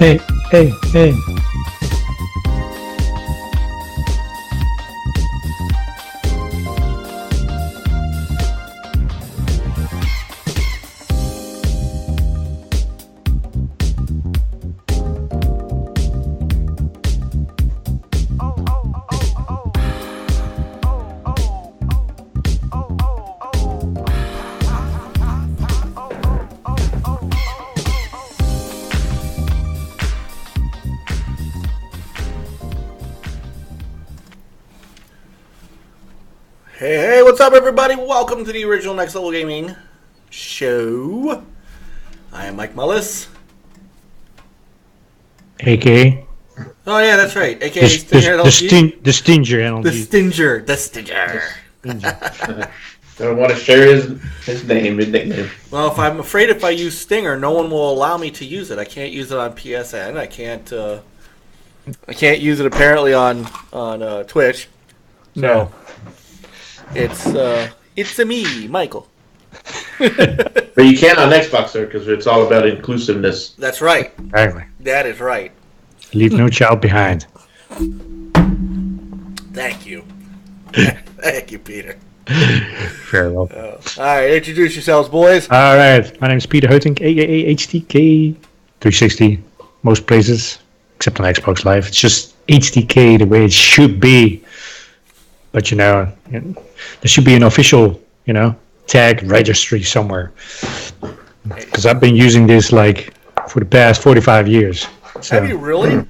Hey, hey, hey. Hey, what's up, everybody? Welcome to the original Next Level Gaming show. I am Mike Mullis. AKA. Oh, yeah, that's right. AKA Stinger LG. The Stinger LG. The Stinger. I don't want to share his nickname. Well, I'm afraid if I use Stinger, no one will allow me to use it. I can't use it on PSN. I can't use it apparently on Twitch. No. It's a me, Michael. But you can on Xbox, sir, because it's all about inclusiveness. That's right. Exactly. That is right. Leave no child behind. Thank you. Thank you, Peter. Very well. All right, introduce yourselves, boys. All right. My name is Peter Huitink, AKA HTK 360. Most places, except on Xbox Live. It's just HTK the way it should be. But, there should be an official, tag registry somewhere. Because I've been using this, for the past 45 years. So. Have you really?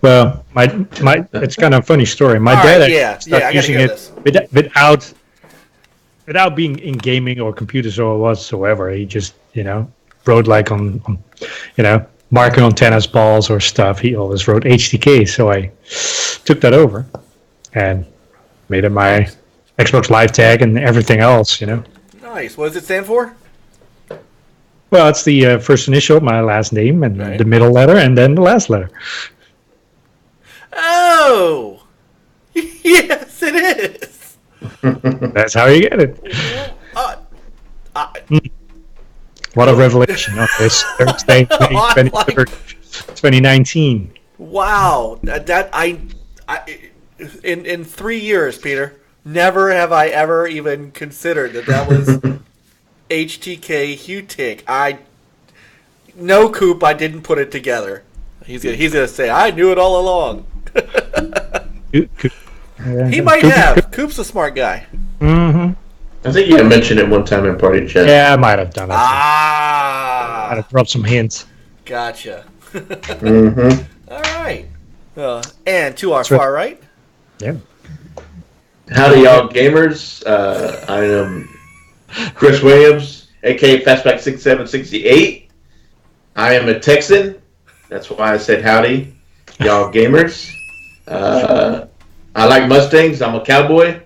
Well, it's kind of a funny story. My dad started using it without being in gaming or computers or whatsoever. He just, wrote on marking on tennis balls or stuff. He always wrote HTK, so I took that over and made it my Xbox Live tag and everything else, Nice. What does it stand for? Well, it's the first initial, my last name, and the middle letter, and then the last letter. Oh! Yes, it is! That's how you get it. What a revelation on this Thursday, 2019. Wow. In 3 years, Peter, never have I ever even considered that was HTK Hutik. No, Coop, I didn't put it together. He's gonna say I knew it all along. He might have. Coop's a smart guy. Mm-hmm. I think you mentioned it one time in party chat. Yeah, I might have done it. I'd have dropped some hints. Gotcha. Mm-hmm. All right. And to our far right. Yeah. Howdy, y'all gamers. I am Chris Williams, aka Fastback6768. I am a Texan. That's why I said howdy, y'all gamers. I like Mustangs. I'm a cowboy.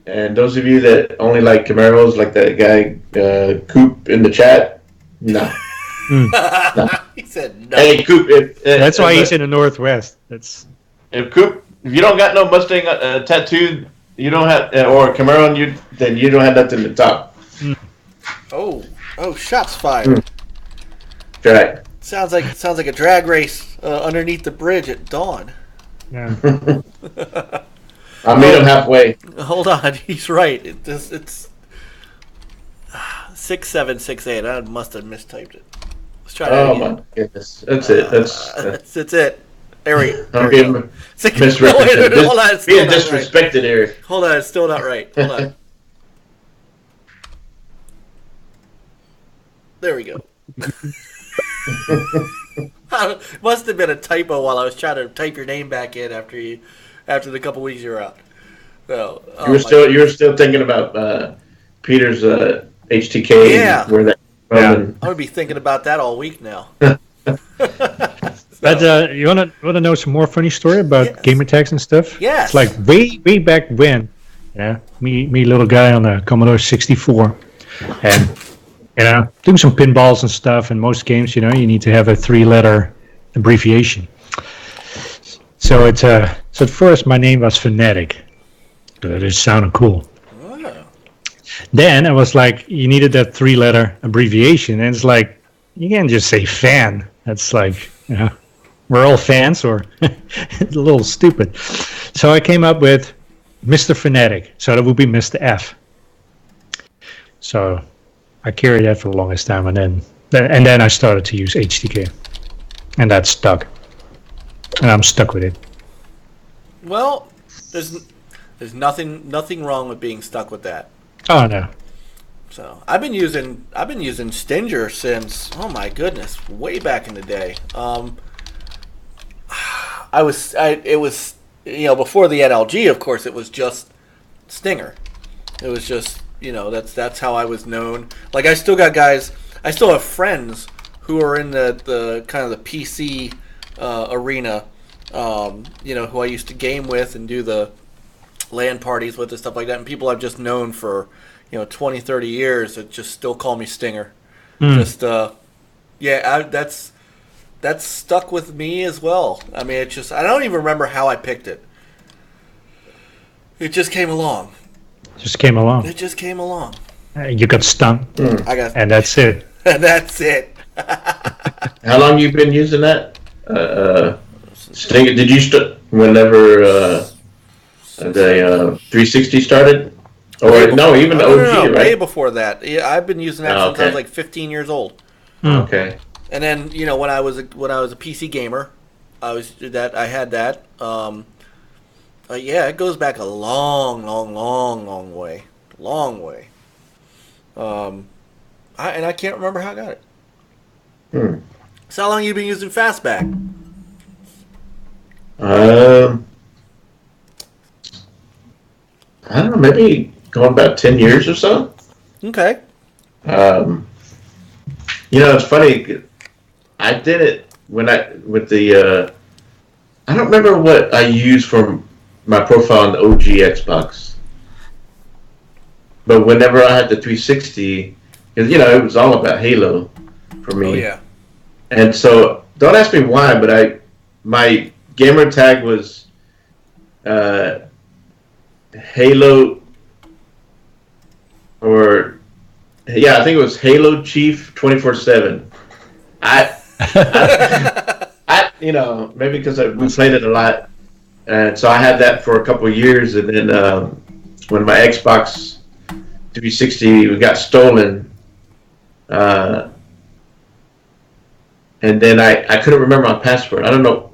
And those of you that only like Camaros, like that guy Coop in the chat, no. No. He said no. Hey, Coop. That's why he's in the Northwest. If you don't got no Mustang tattooed, you don't have, or Camaro on you, then you don't have nothing to top. Oh, shots fired. Right. Sounds like a drag race underneath the bridge at dawn. Yeah. I'll meet him halfway. Hold on, he's right. It's 6768. I must have mistyped it. Let's try that again. Oh my goodness, that's it. That's it. There we go. I'm being misrepresented. Hold on, it's being still disrespected here. Right. Hold on, it's still not right. Hold on. There we go. Must have been a typo while I was trying to type your name back in after the couple weeks you were out. So, you were still thinking about Peter's HTK. Yeah. Where that? I'm gonna be thinking about that all week now. But you wanna know some more funny story about gamer tags and stuff? Yes. It's like way back when, me little guy on the Commodore 64, and doing some pinballs and stuff. In most games, you need to have a 3-letter abbreviation. So at first my name was Phonetic. That just sounded cool. Oh. Then I was like, you needed that 3-letter abbreviation, and it's like, you can't just say fan. That's like, we're all fans, or a little stupid. So I came up with Mr. Phonetic. So that would be Mr. F. So I carried that for the longest time, and then I started to use HTK, and that stuck, and I'm stuck with it. Well, there's nothing wrong with being stuck with that. Oh no. So I've been using Stinger since, oh my goodness, way back in the day. It was before the NLG, of course, it was just Stinger. It was just, that's how I was known. Like, I still have friends who are in the kind of the PC arena, who I used to game with and do the LAN parties with and stuff like that, and people I've just known for 20, 30 years that just still call me Stinger. Just that's stuck with me as well. I mean, I don't even remember how I picked it. It just came along. It just came along. You got stung. And that's it. And that's it. How long you been using that? Stinger? Did you whenever the 360 started? Or even the OG, right? Way before that. Yeah, I've been using that since I was like 15 years old. Okay. And then when I was a PC gamer, I had that. It goes back a long way. Long way. And I can't remember how I got it. So how long have you been using Fastback? I don't know, maybe going about 10 years or so. Okay. It's funny. I did it with the. I don't remember what I used for my profile on the OG Xbox. But whenever I had the 360, because it was all about Halo for me. Oh yeah. And so, don't ask me why, but my gamer tag was Halo, I think it was Halo Chief 24/7. Maybe because we played it a lot, and so I had that for a couple of years, and then when my Xbox 360 got stolen, and then I couldn't remember my password. I don't know.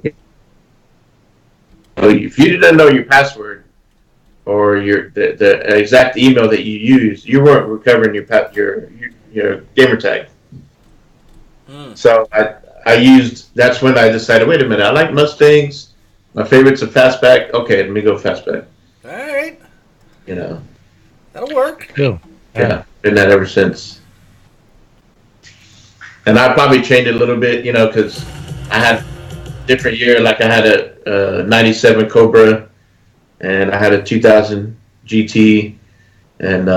If you didn't know your password or the exact email that you used, you weren't recovering your gamer tag. So that's when I decided, wait a minute, I like Mustangs. My favorite's a Fastback. Okay, let me go Fastback. All right. That'll work. Cool. Yeah, been that ever since. And I probably changed it a little bit, because I had different year. Like I had a 97 Cobra, and I had a 2000 GT, and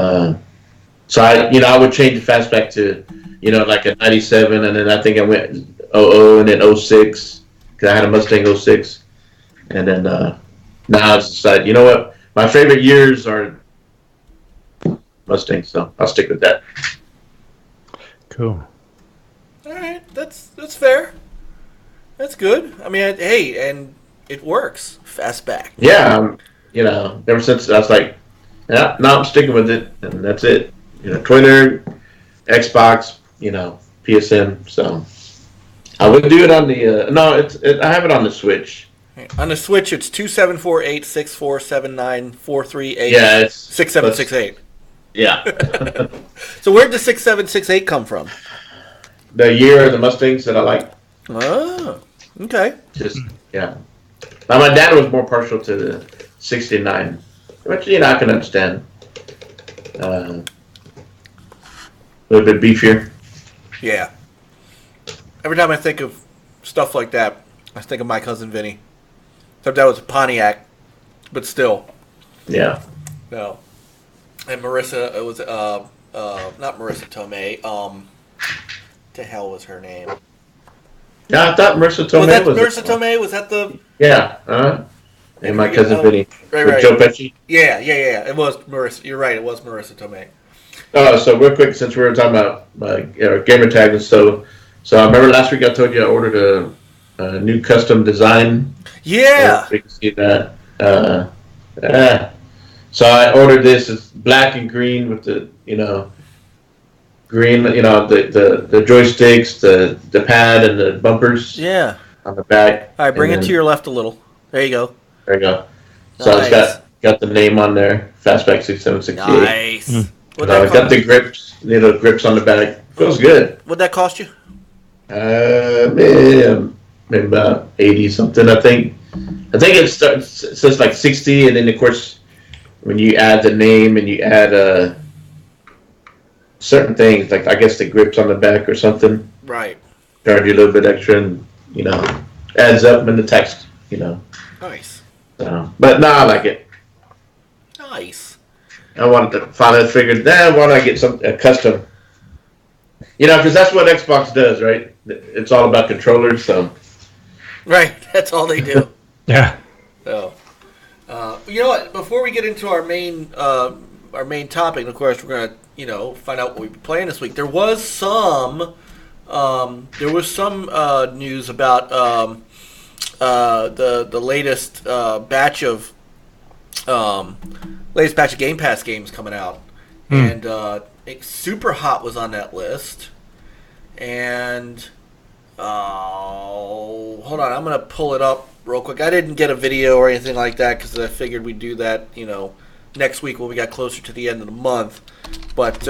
so I would change the Fastback to like a 97, and then I think I went 00 and then 06 because I had a Mustang 06, and then now I decided, you know what, my favorite years are Mustangs, so I'll stick with that. Cool. All right, that's fair. That's good. I mean, and it works. Fastback. Yeah, ever since I was like, yeah, no, I'm sticking with it, and that's it. Twitter, Xbox, PSN. So I would do it on the I have it on the Switch. On the Switch, it's 2748-6479-438. Yeah, it's 6768. Yeah. So where'd the 6768 come from? The year of the Mustangs that I like. Oh, okay. Just yeah. Now my dad was more partial to the 69, which I can understand. A little bit beefier. Yeah. Every time I think of stuff like that, I think of my cousin Vinny. Except that was a Pontiac, but still. Yeah. No. And Marissa, it was not Marissa Tomei. The hell was her name? Yeah, I thought Marissa Tomei was Marissa Tomei? Was that the? Yeah. And my cousin Vinny. Right. Joe Pesci. Yeah. It was Marissa. You're right. It was Marissa Tomei. So real quick, since we were talking about gamer tag, and so So I remember last week I told you I ordered a new custom design. Yeah. You can see that. So I ordered this. It's black and green with the green. The joysticks, the pad, and the bumpers. Yeah. On the back. All right, bring it to your left a little. There you go. There you go. So Nice. It's got the name on there. Fastback 6768. Nice. Got the grips. Grips on the back. Feels good. What'd that cost you? Maybe about 80 something. I think it says like 60, and then of course when you add the name and you add certain things, like I guess the grips on the back or something, right? Charge you a little bit extra, and adds up in the text. Nice. So, but no, I like it. Nice. I wanted to finally figure. Why don't I get a custom? Because that's what Xbox does, right? It's all about controllers, so. Right, that's all they do. Yeah. So, you know what? Before we get into our main topic, of course, we're gonna find out what we've been playing this week. There was some news about the latest batch of Game Pass games coming out, and Super Hot was on that list. And hold on, I'm gonna pull it up real quick. I didn't get a video or anything like that because I figured we'd do that, next week when we got closer to the end of the month. But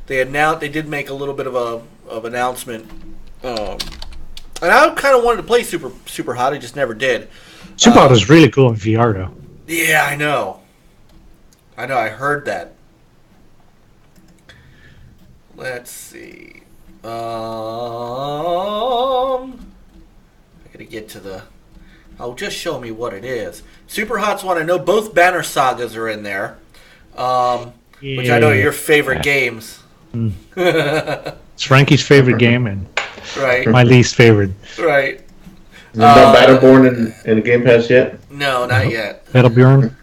they did make a little bit of announcement. And I kind of wanted to play Super Hot. I just never did. Super Hot is really cool in VR though. Yeah, I know. I heard that. Let's see. I gotta get to the. Oh, just show me what it is. Super Hot's one. I know both Banner Sagas are in there, which I know are your favorite games. It's Frankie's favorite game and right. My least favorite. Right. No Battleborn in Game Pass yet? No, not yet. Battleborn?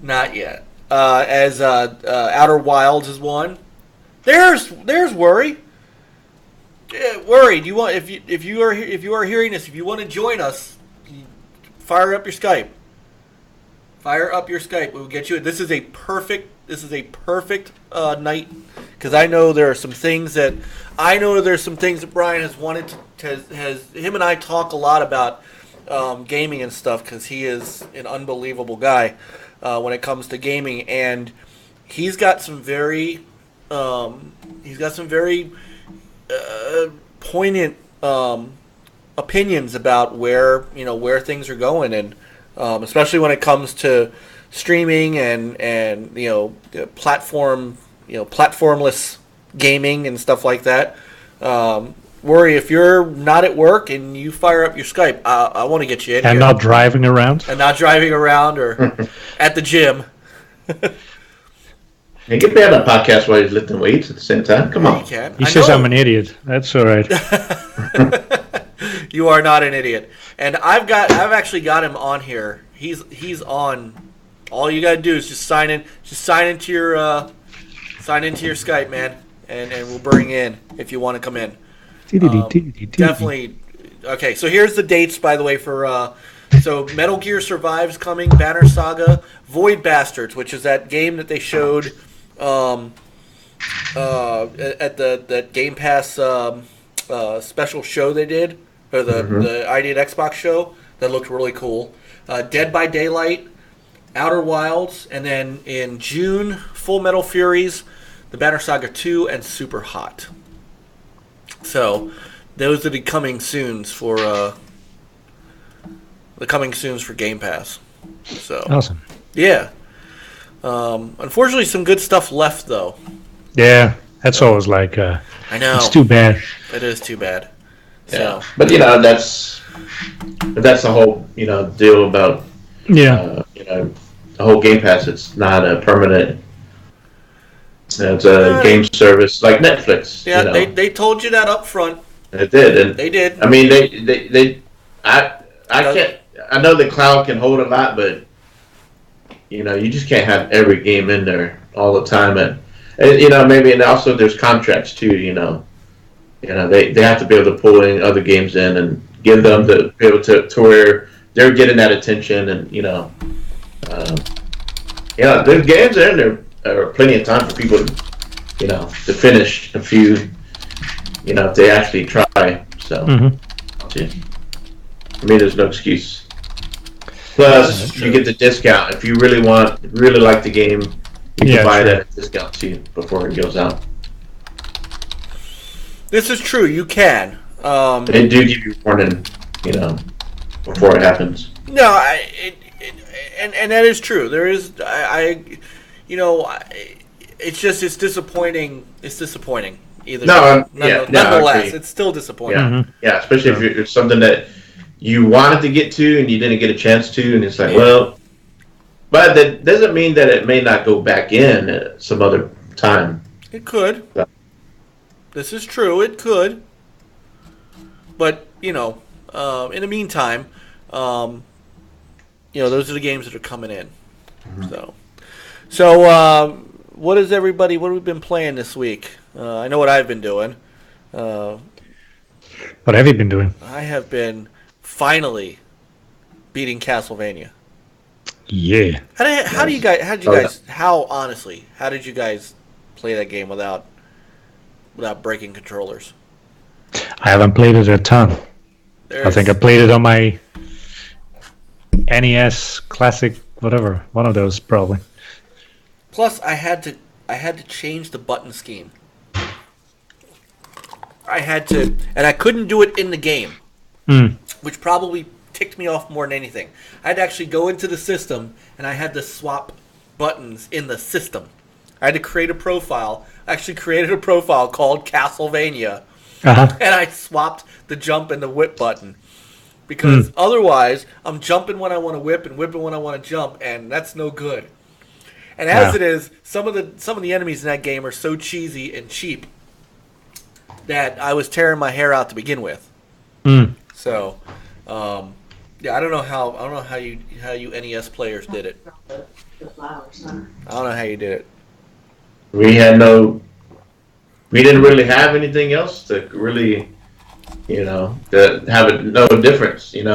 Not yet. As Outer Wilds is one. There's Worry. Yeah, Worry. Do you want if you are hearing this, if you want to join us, fire up your Skype. Fire up your Skype. We will get you. This is a perfect night because I know there's some things that Brian has wanted to has him and I talk a lot about gaming and stuff because he is an unbelievable guy when it comes to gaming, and he's got some very poignant opinions about where things are going, and especially when it comes to streaming and platformless gaming and stuff like that. Worry, if you're not at work and you fire up your Skype, I want to get you in and here. not driving around or at the gym. Hey, get me on a podcast while he's lifting weights at the same time. Come on. He says I'm an idiot. That's all right. You are not an idiot. And I've actually got him on here. He's on. All you gotta do is just sign in. Just sign into your Skype, man, and we'll bring you in if you want to come in. Definitely. Okay, so here's the dates, by the way, for so Metal Gear Survive's coming, Banner Saga, Void Bastards, which is that game that they showed at the Game Pass special show they did, or the ID at Xbox show that looked really cool. Dead by Daylight, Outer Wilds, and then in June, Full Metal Furies, the Banner Saga 2, and Super Hot. So those are the coming soons for Game Pass. So awesome. Yeah. Unfortunately, some good stuff left though. Yeah, that's always like. I know. It's too bad. It is too bad. Yeah, so. But that's the whole deal about the whole Game Pass. It's not a permanent. It's a game service like Netflix. Yeah, they told you that up front. It did, and they did. I mean, I can't. I know the cloud can hold a lot, but you just can't have every game in there all the time, and maybe, and also there's contracts too. they have to be able to pull in other games in and give them to be able to where they're getting that attention and there's games in there are plenty of time for people to finish a few if they actually try. So for me, there's no excuse. Plus, you get the discount if you really like the game. You can buy that at discount too before it goes out. This is true. You can. They do give you warning, before it happens. No, and that is true. There is, it's disappointing. It's disappointing. Nonetheless, it's still disappointing. Yeah, especially if it's something that you wanted to get to and you didn't get a chance to, and it's like, but that doesn't mean that it may not go back in at some other time. It could. So. This is true. It could. But in the meantime, those are the games that are coming in. Mm-hmm. So what have we been playing this week? I know what I've been doing. What have you been doing? I have been finally beating Castlevania. Yeah. How did you guys play that game without breaking controllers? I haven't played it a ton. I think I played it on my NES Classic, whatever, one of those probably. Plus, I had to change the button scheme. And I couldn't do it in the game, which probably ticked me off more than anything. I had to actually go into the system, and I had to swap buttons in the system. I had to create a profile. I actually created a profile called Castlevania, and I swapped the jump and the whip button. Because otherwise, I'm jumping when I want to whip and whipping when I want to jump, and that's no good. And as it is, some of the enemies in that game are so cheesy and cheap that I was tearing my hair out to begin with. So, I don't know how you NES players did it. I don't know how you did it. We didn't really have anything else to really, to have no difference. You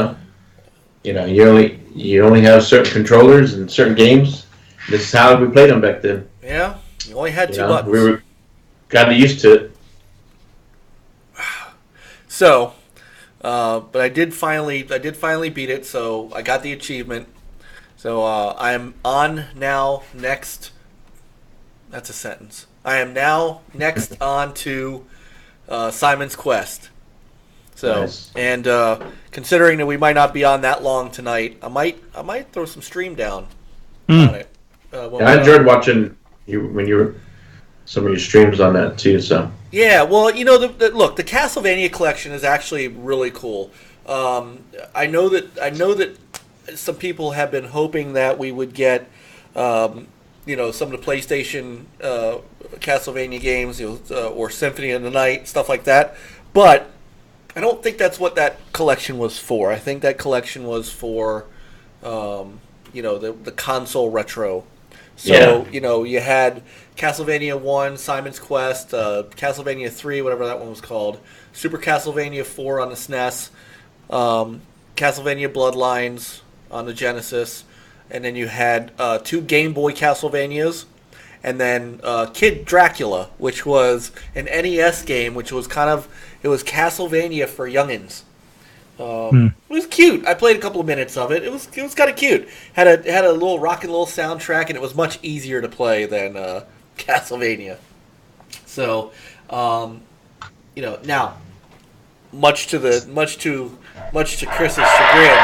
only have certain controllers and certain games. This is how we played them back then. Yeah, you only had two buttons. We were kind of used to it. So, but I did finally beat it. So I got the achievement. So I am on now next. That's a sentence. I am now next on to Simon's Quest. So nice. And considering that we might not be on that long tonight, I might throw some stream down on it. I enjoyed watching you some of your streams on that too. So yeah, well, look, the Castlevania Collection is actually really cool. I know that some people have been hoping that we would get some of the PlayStation Castlevania games, or Symphony of the Night, stuff like that. But I don't think that's what that collection was for. I think that collection was for, the console retro. So, you had Castlevania 1, Simon's Quest, Castlevania 3, whatever that one was called, Super Castlevania 4 on the SNES, Castlevania Bloodlines on the Genesis, and then you had 2 Game Boy Castlevanias, and then Kid Dracula, which was an NES game, which was it was Castlevania for youngins. It was cute. I played a couple of minutes of it. It was kind of cute. Had a little rock and roll soundtrack, and it was much easier to play than Castlevania. So, now, much to Chris's chagrin.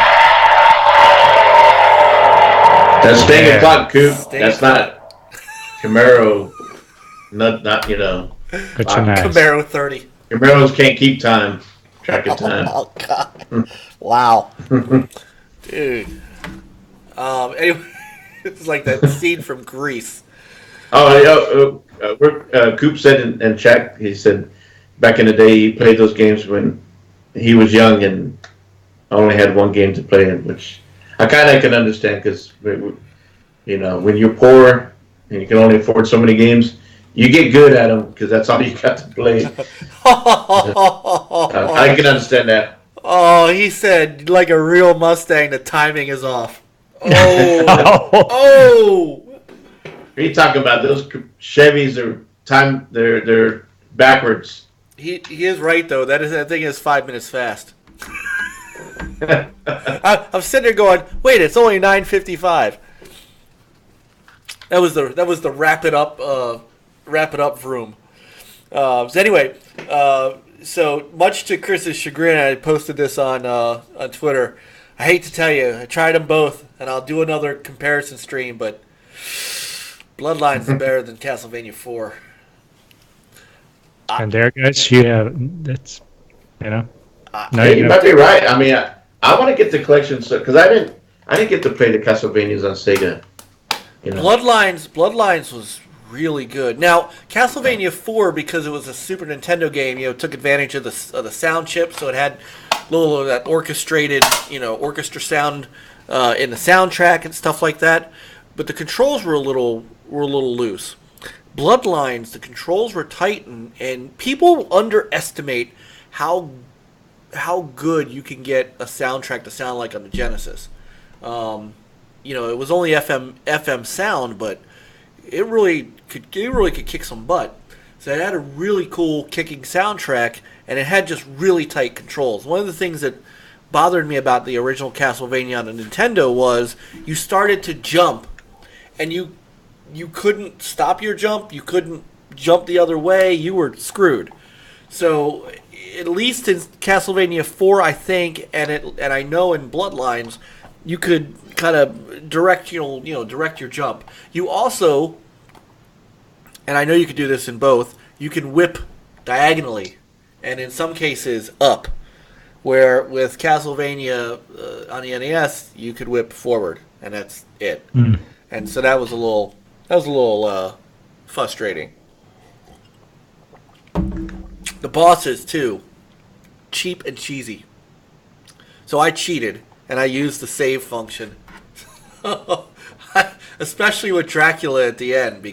That's staying clock, Coop. That's not Camaro. Not Camaro 30. Camaros can't keep time. Track of time. Oh God! Wow, dude. Anyway, it's like that scene from Grease. Coop said in chat. He said back in the day he played those games when he was young and only had one game to play in, which I kind of can understand because when you're poor and you can only afford so many games, You get good at them because that's all you got to play. I can understand that. Oh, he said, like a real Mustang, the timing is off. Oh, oh! What are you talking about? Those Chevys they're backwards. He is right though. That thing is 5 minutes fast. I'm sitting there going, wait, it's only 9:55. That was the wrap it up vroom. So anyway, so much to Chris's chagrin, I posted this on Twitter. I hate to tell you, I tried them both, and I'll do another comparison stream, but Bloodlines is better than Castlevania IV. And there, guys, that's, No, you might be right. I mean, I want to get the collection because I didn't get to play the Castlevanias on Sega. Bloodlines was really good. Now, Castlevania IV, because it was a Super Nintendo game, took advantage of the sound chip, so it had a little of that orchestrated, orchestra sound in the soundtrack and stuff like that. But the controls were a little loose. Bloodlines, the controls were tight, and people underestimate how good you can get a soundtrack to sound like on the Genesis. It was only FM sound, but it really could kick some butt. So it had a really cool kicking soundtrack, and it had just really tight controls. One of the things that bothered me about the original Castlevania on the Nintendo was you started to jump, and you couldn't stop your jump. You couldn't jump the other way. You were screwed. So at least in Castlevania IV, I think, and I know in Bloodlines, you could kind of direct your jump. You also, and I know you could do this in both, you can whip diagonally, and in some cases up. Where with Castlevania on the NES, you could whip forward, and that's it. Mm. And so that was a little frustrating. The bosses too, cheap and cheesy. So I cheated and I used the save function, especially with Dracula at the end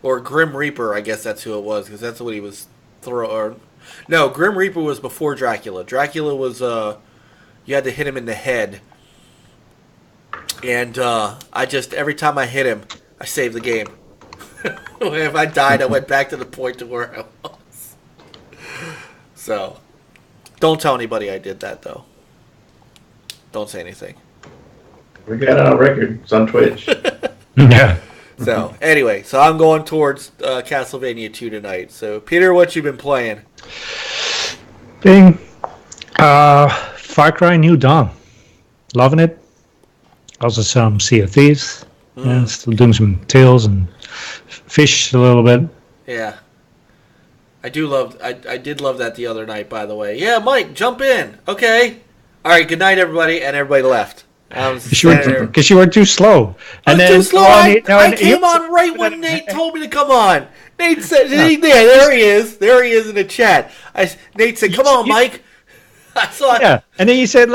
or Grim Reaper. I guess that's who it was because that's what he was throwing. No, Grim Reaper was before Dracula. Dracula was you had to hit him in the head. And every time I hit him, I saved the game. If I died, I went back to the point to where I was. So, don't tell anybody I did that, though. Don't say anything. We got it on record. It's on Twitch. Yeah. So, anyway, I'm going towards Castlevania 2 tonight. So, Peter, what you been playing? Bing. FarCry New Dawn. Loving it. Also some Sea of Thieves. Yeah, still doing some Tales and Fish a little bit. Yeah. I did love that the other night, by the way. Yeah, Mike, jump in. Okay. All right, good night, everybody. And everybody left. Because you were too slow. I was too slow. I came on right when Nate told me to come on. Nate said, there he is. There he is in the chat. Nate said, come on, Mike. Yeah, and then you said,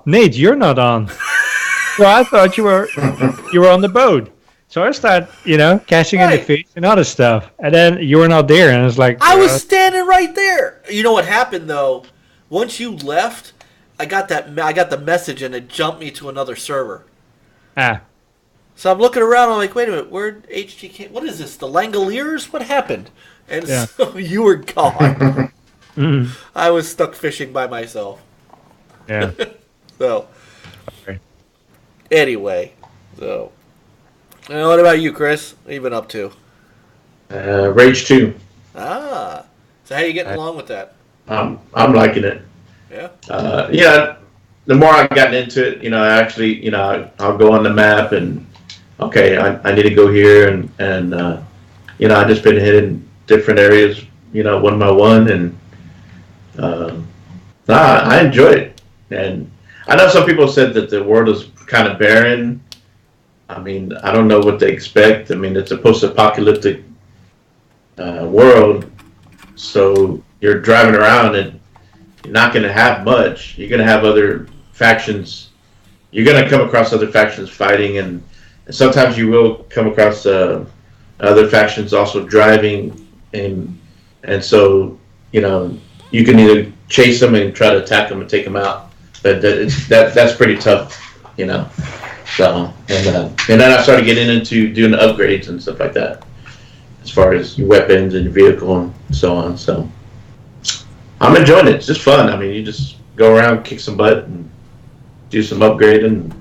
Nate, you're not on. Well, I thought you were on the boat. So I started, catching in the fish and other stuff. And then you were not there, and I was like... I was standing right there. You know what happened, though? Once you left, I got the message, and it jumped me to another server. So I'm looking around, I'm like, wait a minute, where'd HGK... What is this, the Langoliers? What happened? And so you were gone. I was stuck fishing by myself. Yeah. So... Okay. Anyway, so... what about you, Chris? What have you been up to? Rage 2. So how are you getting along with that? I'm liking it. Yeah? The more I've gotten into it, I'll go on the map and, okay, I need to go here and I've just been hitting different areas, one by one, and I enjoy it. And I know some people said that the world is kind of barren. I mean, I don't know what they expect. I mean, it's a post-apocalyptic world, so you're driving around and you're not going to have much. You're going to have other factions. You're going to come across other factions fighting, and sometimes you will come across other factions also driving, and so you can either chase them and try to attack them and take them out, but that's pretty tough. So and then I started getting into doing upgrades and stuff like that, as far as your weapons and your vehicle and so on. So I'm enjoying it. It's just fun. I mean, you just go around, kick some butt, and do some upgrading.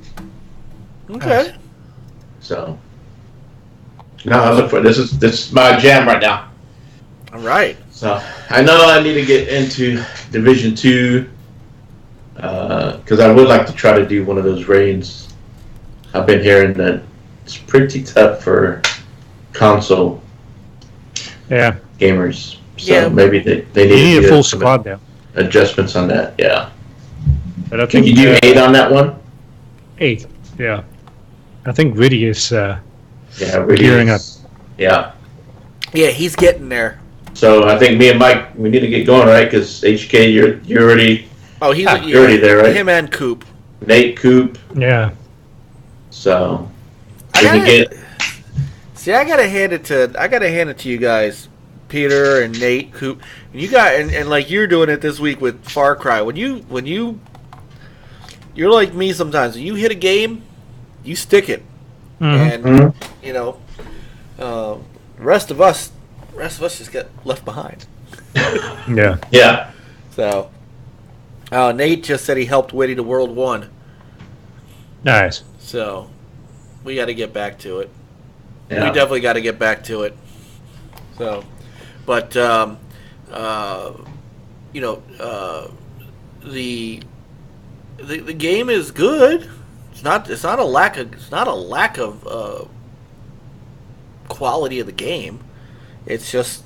Okay. So no, I look for this is my jam right now. All right. So I know I need to get into Division 2 because I would like to try to do one of those raids. I've been hearing that it's pretty tough for console gamers. So maybe they need a full squad there. Adjustments on that, yeah. But I Can think you do 8 on that one? 8, yeah. I think Riddy is Riddy gearing up. Yeah. Yeah, he's getting there. So I think me and Mike, we need to get going, right? Because HK, you're already. Oh, you're already there, right? Him and Coop. Nate, Coop. Yeah. So I gotta hand it to you guys, Peter and Nate, Coop. And you got and like you're doing it this week with FarCry. When you're like me sometimes. When you hit a game, you stick it, and the rest of us just get left behind. Yeah. Yeah. So, Nate just said he helped Whitty to World 1. Nice. So, we got to get back to it. Yeah. We definitely got to get back to it. So, but the game is good. It's not a lack of quality of the game. It's just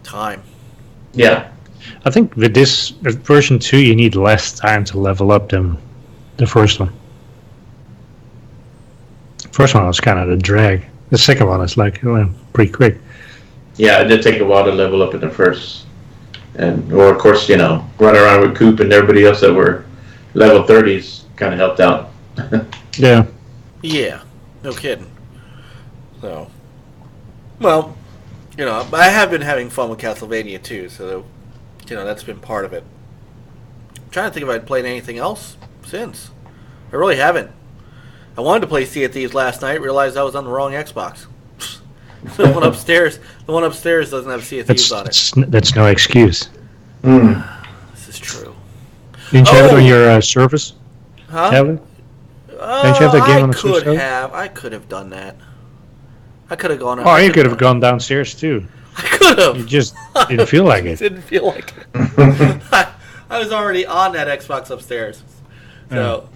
time. Yeah. I think with this version 2, you need less time to level up than the first one. First one was kind of a drag. The second one is like pretty quick. Yeah, it did take a while to level up in the first. Or of course, running around with Coop and everybody else that were level 30s kind of helped out. Yeah. Yeah, no kidding. So, well, I have been having fun with Castlevania too, so, that's been part of it. I'm trying to think if I'd played anything else since. I really haven't. I wanted to play Sea of Thieves last night, realized I was on the wrong Xbox. The one upstairs doesn't have Sea of Thieves on it. That's no excuse. This is true. Didn't you have it on your Surface? Huh? Tablet? Didn't you have that game on the Switch? I could have done that. I could have gone. Oh, you could have gone downstairs too. I could have. You just didn't feel like it. Didn't feel like it. I was already on that Xbox upstairs. So,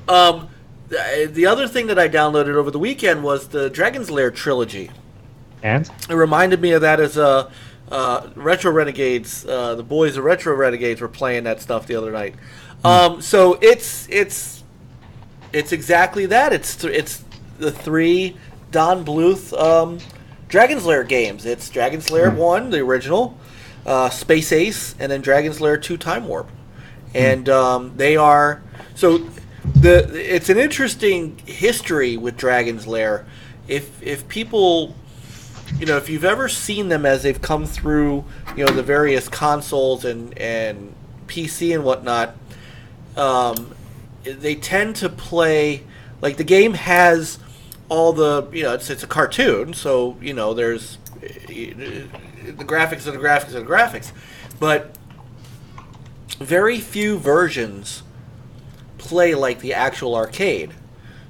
the other thing that I downloaded over the weekend was the Dragon's Lair trilogy. And? It reminded me of that as Retro Renegades. The boys of Retro Renegades were playing that stuff the other night. So it's exactly that. It's the 3 Don Bluth Dragon's Lair games. It's Dragon's Lair 1, the original, Space Ace, and then Dragon's Lair 2 Time Warp. And they are... So it's an interesting history with Dragon's Lair. If people... if you've ever seen them as they've come through, the various consoles and PC and whatnot, they tend to play... Like, the game has... all the it's a cartoon, so there's the graphics and the graphics and the graphics, but very few versions play like the actual arcade.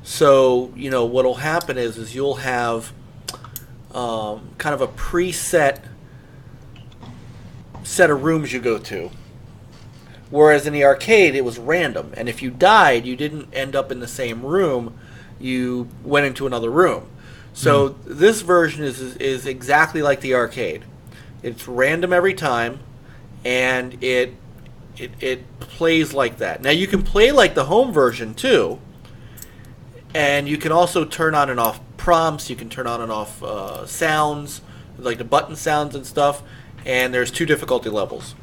So what'll happen is you'll have kind of a preset set of rooms you go to, whereas in the arcade it was random, and if you died, you didn't end up in the same room. You went into another room. So this version is exactly like the arcade. It's random every time, and it plays like that. Now you can play like the home version too, and you can also turn on and off prompts. You can turn on and off sounds, like the button sounds and stuff. And there's 2 difficulty levels,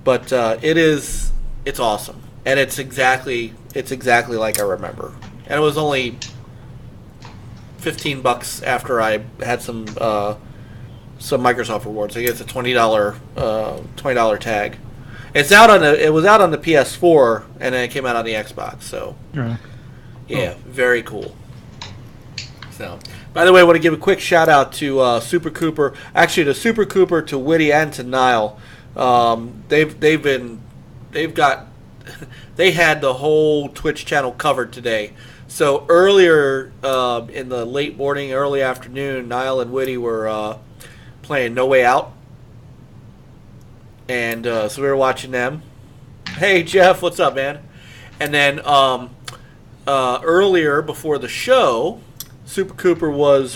but it's awesome, and it's exactly like I remember. And it was only $15 after I had some Microsoft rewards. He gets a $20 tag. It was out on the PS4 and then it came out on the Xbox. So yeah, very cool. So, by the way, I want to give a quick shout out to Super Cooper. Actually, to Super Cooper, to Witty, and to Nile. They had the whole Twitch channel covered today. So earlier in the late morning, early afternoon, Nile and Witty were playing No Way Out, and so we were watching them. Hey Jeff, what's up, man? And then earlier before the show, Super Cooper was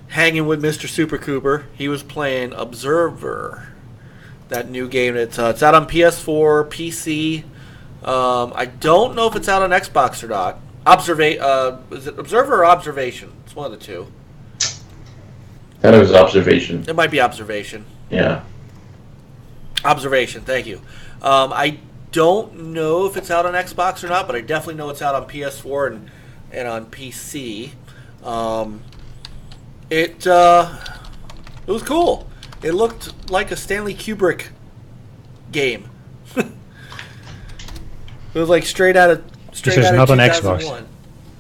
hanging with Mr. Super Cooper. He was playing Observer, that new game. It's out on PS4, PC. I don't know if it's out on Xbox or not. Is it Observer or Observation? It's one of the two. I thought it was Observation. It might be Observation. Yeah. Observation, thank you. I don't know if it's out on Xbox or not, but I definitely know it's out on PS4 and on PC. It was cool. It looked like a Stanley Kubrick game. It was like straight out of not on Xbox.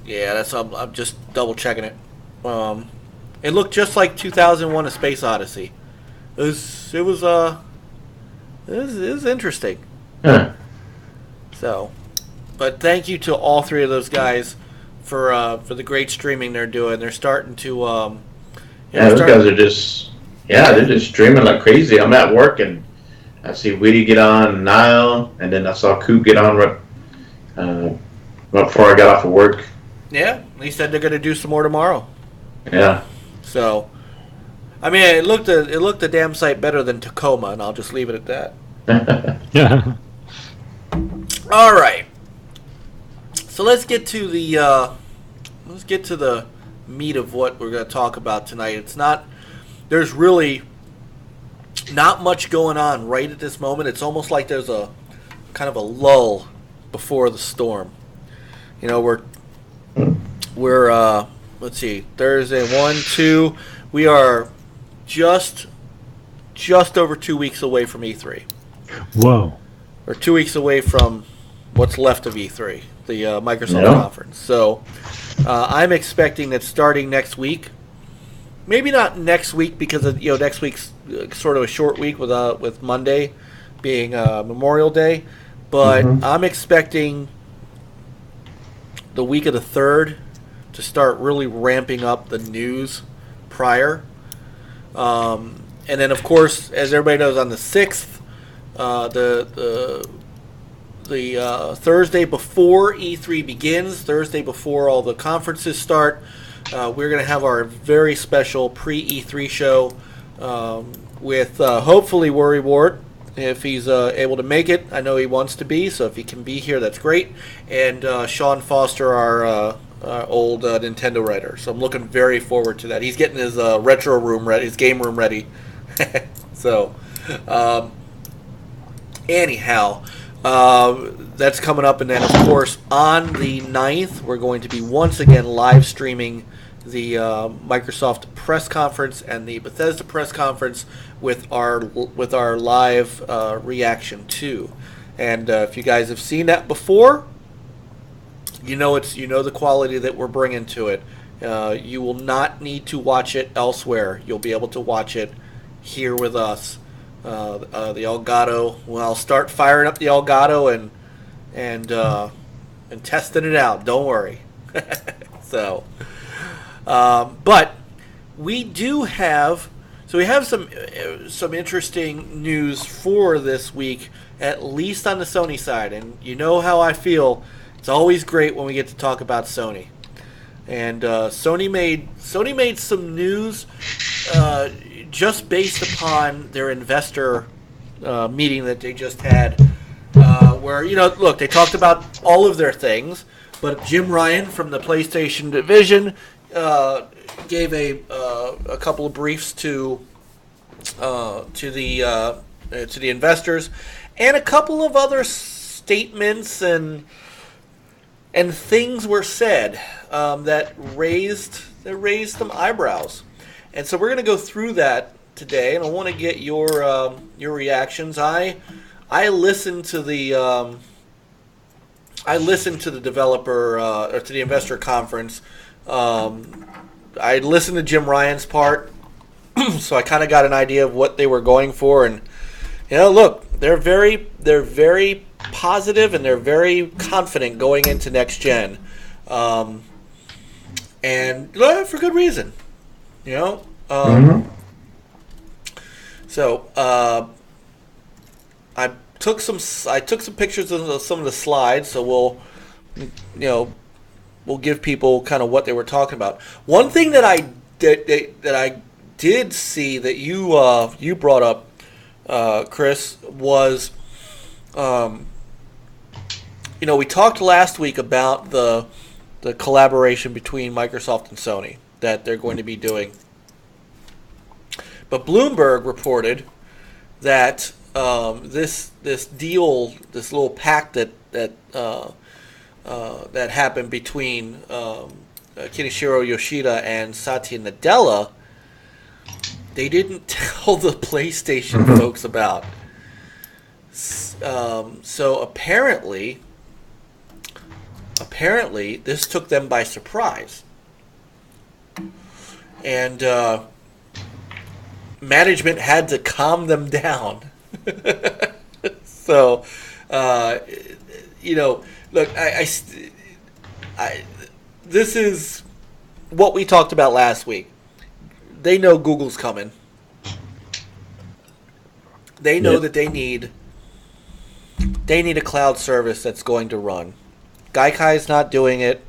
Yeah, I'm just double checking it. It looked just like 2001: A Space Odyssey. It was interesting. Huh. So, but thank you to all three of those guys for the great streaming they're doing. They're starting to those guys are just they're just streaming like crazy. I'm at work and I see Witty get on, Nile, and then I saw Coop get on right before I got off of work. Yeah, he said they're going to do some more tomorrow. Yeah. So, I mean, it looked a damn sight better than Tacoma, and I'll just leave it at that. Yeah. All right. So let's get to the meat of what we're going to talk about tonight. There's really not much going on right at this moment. It's almost like there's a kind of a lull before the storm. You know, we're let's see, Thursday, 1, 2. We are just over 2 weeks away from E3. Whoa. Or 2 weeks away from what's left of E3, the Microsoft conference. So I'm expecting that starting next week, maybe not next week because next week's sort of a short week with Monday being Memorial Day, but I'm expecting the week of the 3rd to start really ramping up the news prior. And then, of course, as everybody knows, on the 6th, the Thursday before E3 begins, Thursday before all the conferences start, we're going to have our very special pre-E3 show with hopefully Worry Ward, if he's able to make it. I know he wants to be, so if he can be here, that's great. And Sean Foster, our old Nintendo writer. So I'm looking very forward to that. He's getting his retro room ready, his game room ready. So, anyhow, that's coming up. And then, of course, on the 9th, we're going to be once again live streaming the Microsoft press conference and the Bethesda press conference with our live reaction too. And if you guys have seen that before, you know the quality that we're bringing to it. You will not need to watch it elsewhere. You'll be able to watch it here with us. The Elgato. Well, I'll start firing up the Elgato and testing it out. Don't worry. So, but we do have. So we have some interesting news for this week, at least on the Sony side. And you know how I feel. It's always great when we get to talk about Sony. And Sony made some news just based upon their investor meeting that they just had, where, look, they talked about all of their things, but Jim Ryan from the PlayStation division gave a couple of briefs to the investors, and a couple of other statements and things were said that raised some eyebrows. And so we're going to go through that today, and I want to get your reactions. I listened to the developer or to the investor conference. I listened to Jim Ryan's part, so I kind of got an idea of what they were going for, and look, they're very positive and they're very confident going into next gen, and for good reason, So I took some pictures of some of the slides, so we'll give people kind of what they were talking about. One thing that I did see that you brought up, Chris, was we talked last week about the collaboration between Microsoft and Sony that they're going to be doing. But Bloomberg reported that this deal, this little pact that happened between Kenichiro Yoshida and Satya Nadella, they didn't tell the PlayStation folks about. So apparently this took them by surprise, and management had to calm them down. So, look, this is what we talked about last week. They know Google's coming. They know that they need a cloud service that's going to run. Gaikai's not doing it.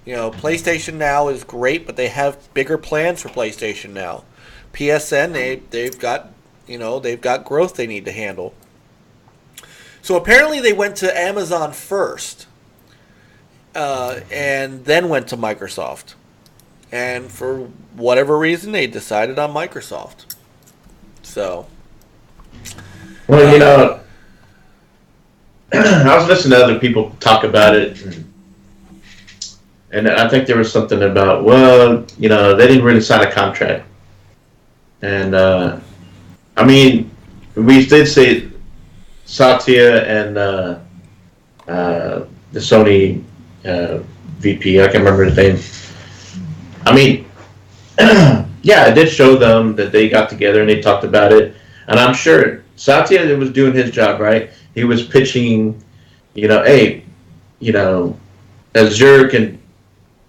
PlayStation Now is great, but they have bigger plans for PlayStation Now. PSN, they've got growth they need to handle. So apparently they went to Amazon first, and then went to Microsoft. And for whatever reason, they decided on Microsoft. So, well, I was listening to other people talk about it, and I think there was something about, they didn't really sign a contract. And, we did say Satya and the Sony VP, I can't remember his name. Yeah, it did show them that they got together and they talked about it. And I'm sure Satya was doing his job, right? He was pitching, hey, Azure can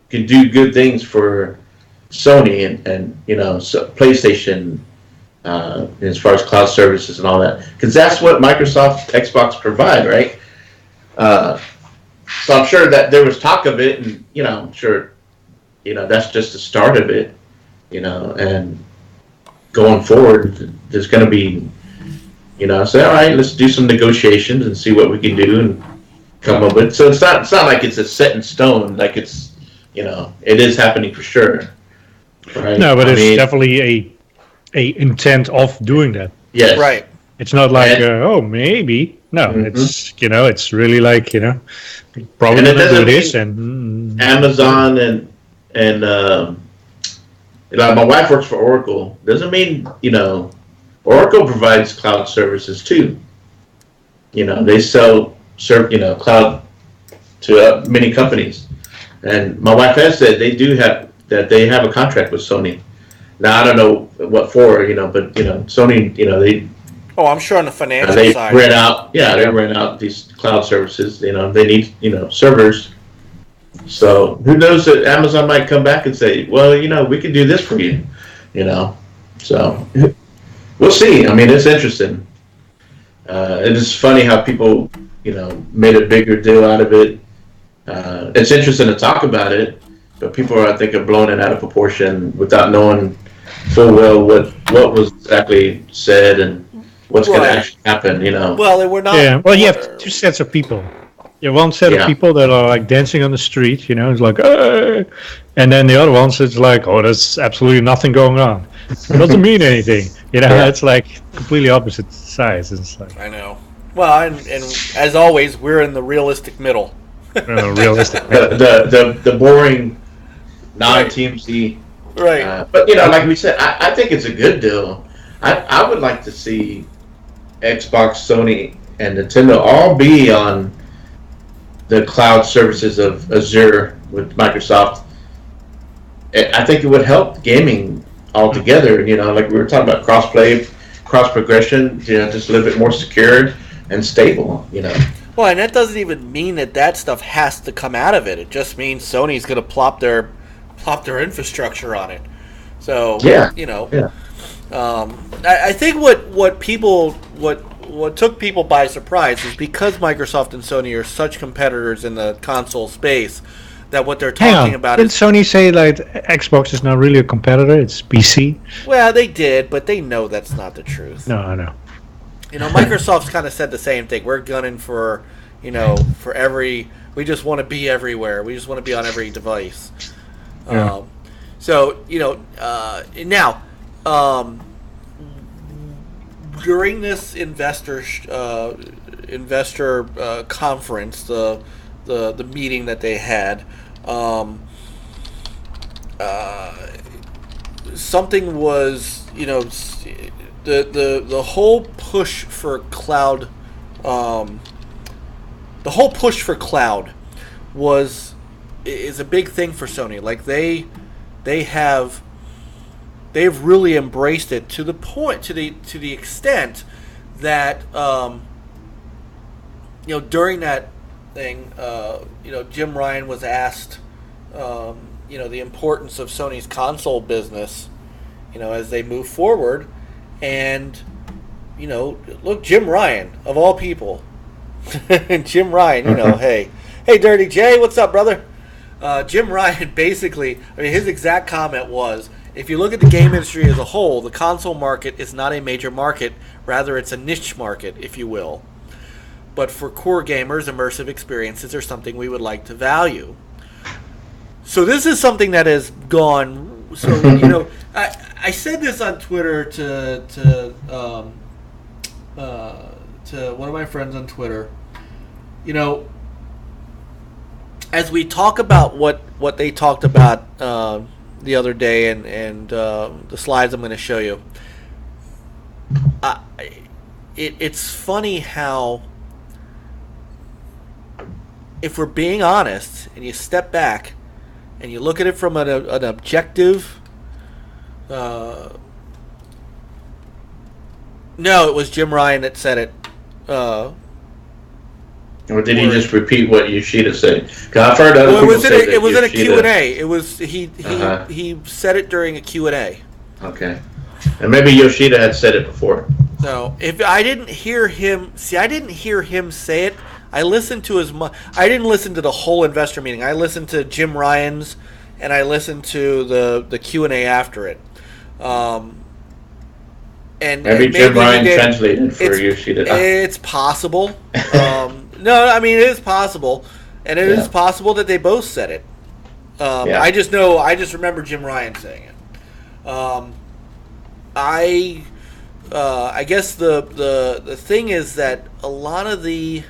do good things for Sony and so PlayStation as far as cloud services and all that, because that's what Microsoft Xbox provide, right? So I'm sure that there was talk of it, and I'm sure that's just the start of it, and going forward there's going to be say, all right, let's do some negotiations and see what we can do and come up with. So it's not like it's a set in stone, like it's it is happening for sure. Right. No, but it's definitely a intent of doing that. Yes. Right. It's not like maybe. No, it's it's really like probably gonna do this and Amazon and my wife works for Oracle. Doesn't mean Oracle provides cloud services too. They sell cloud to many companies, and my wife has said they have a contract with Sony. Now I don't know what for, but Sony, they. Oh, I'm sure on the financial side. They rent out, they rent out these cloud services. They need servers. So who knows that Amazon might come back and say, well, we can do this for you. So we'll see. It's interesting. It is funny how people made a bigger deal out of it. It's interesting to talk about it, but people I think are blowing it out of proportion without knowing full well what was exactly said and what's going to actually happen. Well, we're not. Yeah. Well, you have two sets of people. You have one set of people that are like dancing on the street, it's like, and then the other ones, it's like, oh, there's absolutely nothing going on. It doesn't mean anything. It's like completely opposite sides. It's like, I know. Well, and as always, we're in the realistic middle. Realistic. The boring, non-TMC. Right. But like we said, I think it's a good deal. I would like to see Xbox, Sony, and Nintendo all be on the cloud services of Azure with Microsoft. I think it would help gaming altogether. You know, like we were talking about cross-play, cross-progression. You know, just a little bit more secure and stable. You know. Well, and that doesn't even mean that stuff has to come out of it. It just means Sony's going to plop their infrastructure on it. So you know, I think what took people by surprise is because Microsoft and Sony are such competitors in the console space that what they're talking about Didn't is Sony say like Xbox is not really a competitor? It's PC. well, they did, but they know that's not the truth. No, I know. You know, Microsoft's kind of said the same thing. We're gunning for, you know, for every. We just want to be everywhere. We just want to be on every device. Yeah. So you know, now during this investor conference, the meeting that they had, something was, you know, the whole push for cloud, is a big thing for Sony. Like they've really embraced it to the point, to the extent that you know, during that thing, you know, Jim Ryan was asked, you know, the importance of Sony's console business, you know, as they move forward, and you know, look, Jim Ryan of all people, Jim Ryan, you know, hey, Dirty J, what's up, brother? Jim Ryan basically, I mean, his exact comment was, if you look at the game industry as a whole, the console market is not a major market, rather it's a niche market, if you will. But for core gamers, immersive experiences are something we would like to value. So this is something that has gone, so, you know, I said this on Twitter to one of my friends on Twitter, you know, as we talk about what they talked about the other day and the slides I'm going to show you, it's funny how, if we're being honest and you step back and you look at it from an objective, no, it was Jim Ryan that said it. Or did he just repeat what Yoshida said? 'Cause I've heard other people say that it was in a Yoshida- Q&A. It was he said it during a Q&A. Okay, and maybe Yoshida had said it before. No, if I didn't hear him, I didn't hear him say it. I listened to I didn't listen to the whole investor meeting. I listened to Jim Ryan's, and I listened to the Q&A after it. And maybe Jim Ryan translated for Yoshida. It's possible. No, I mean, it is possible, and it is possible that they both said it. I just remember Jim Ryan saying it. I guess the thing is that a lot of the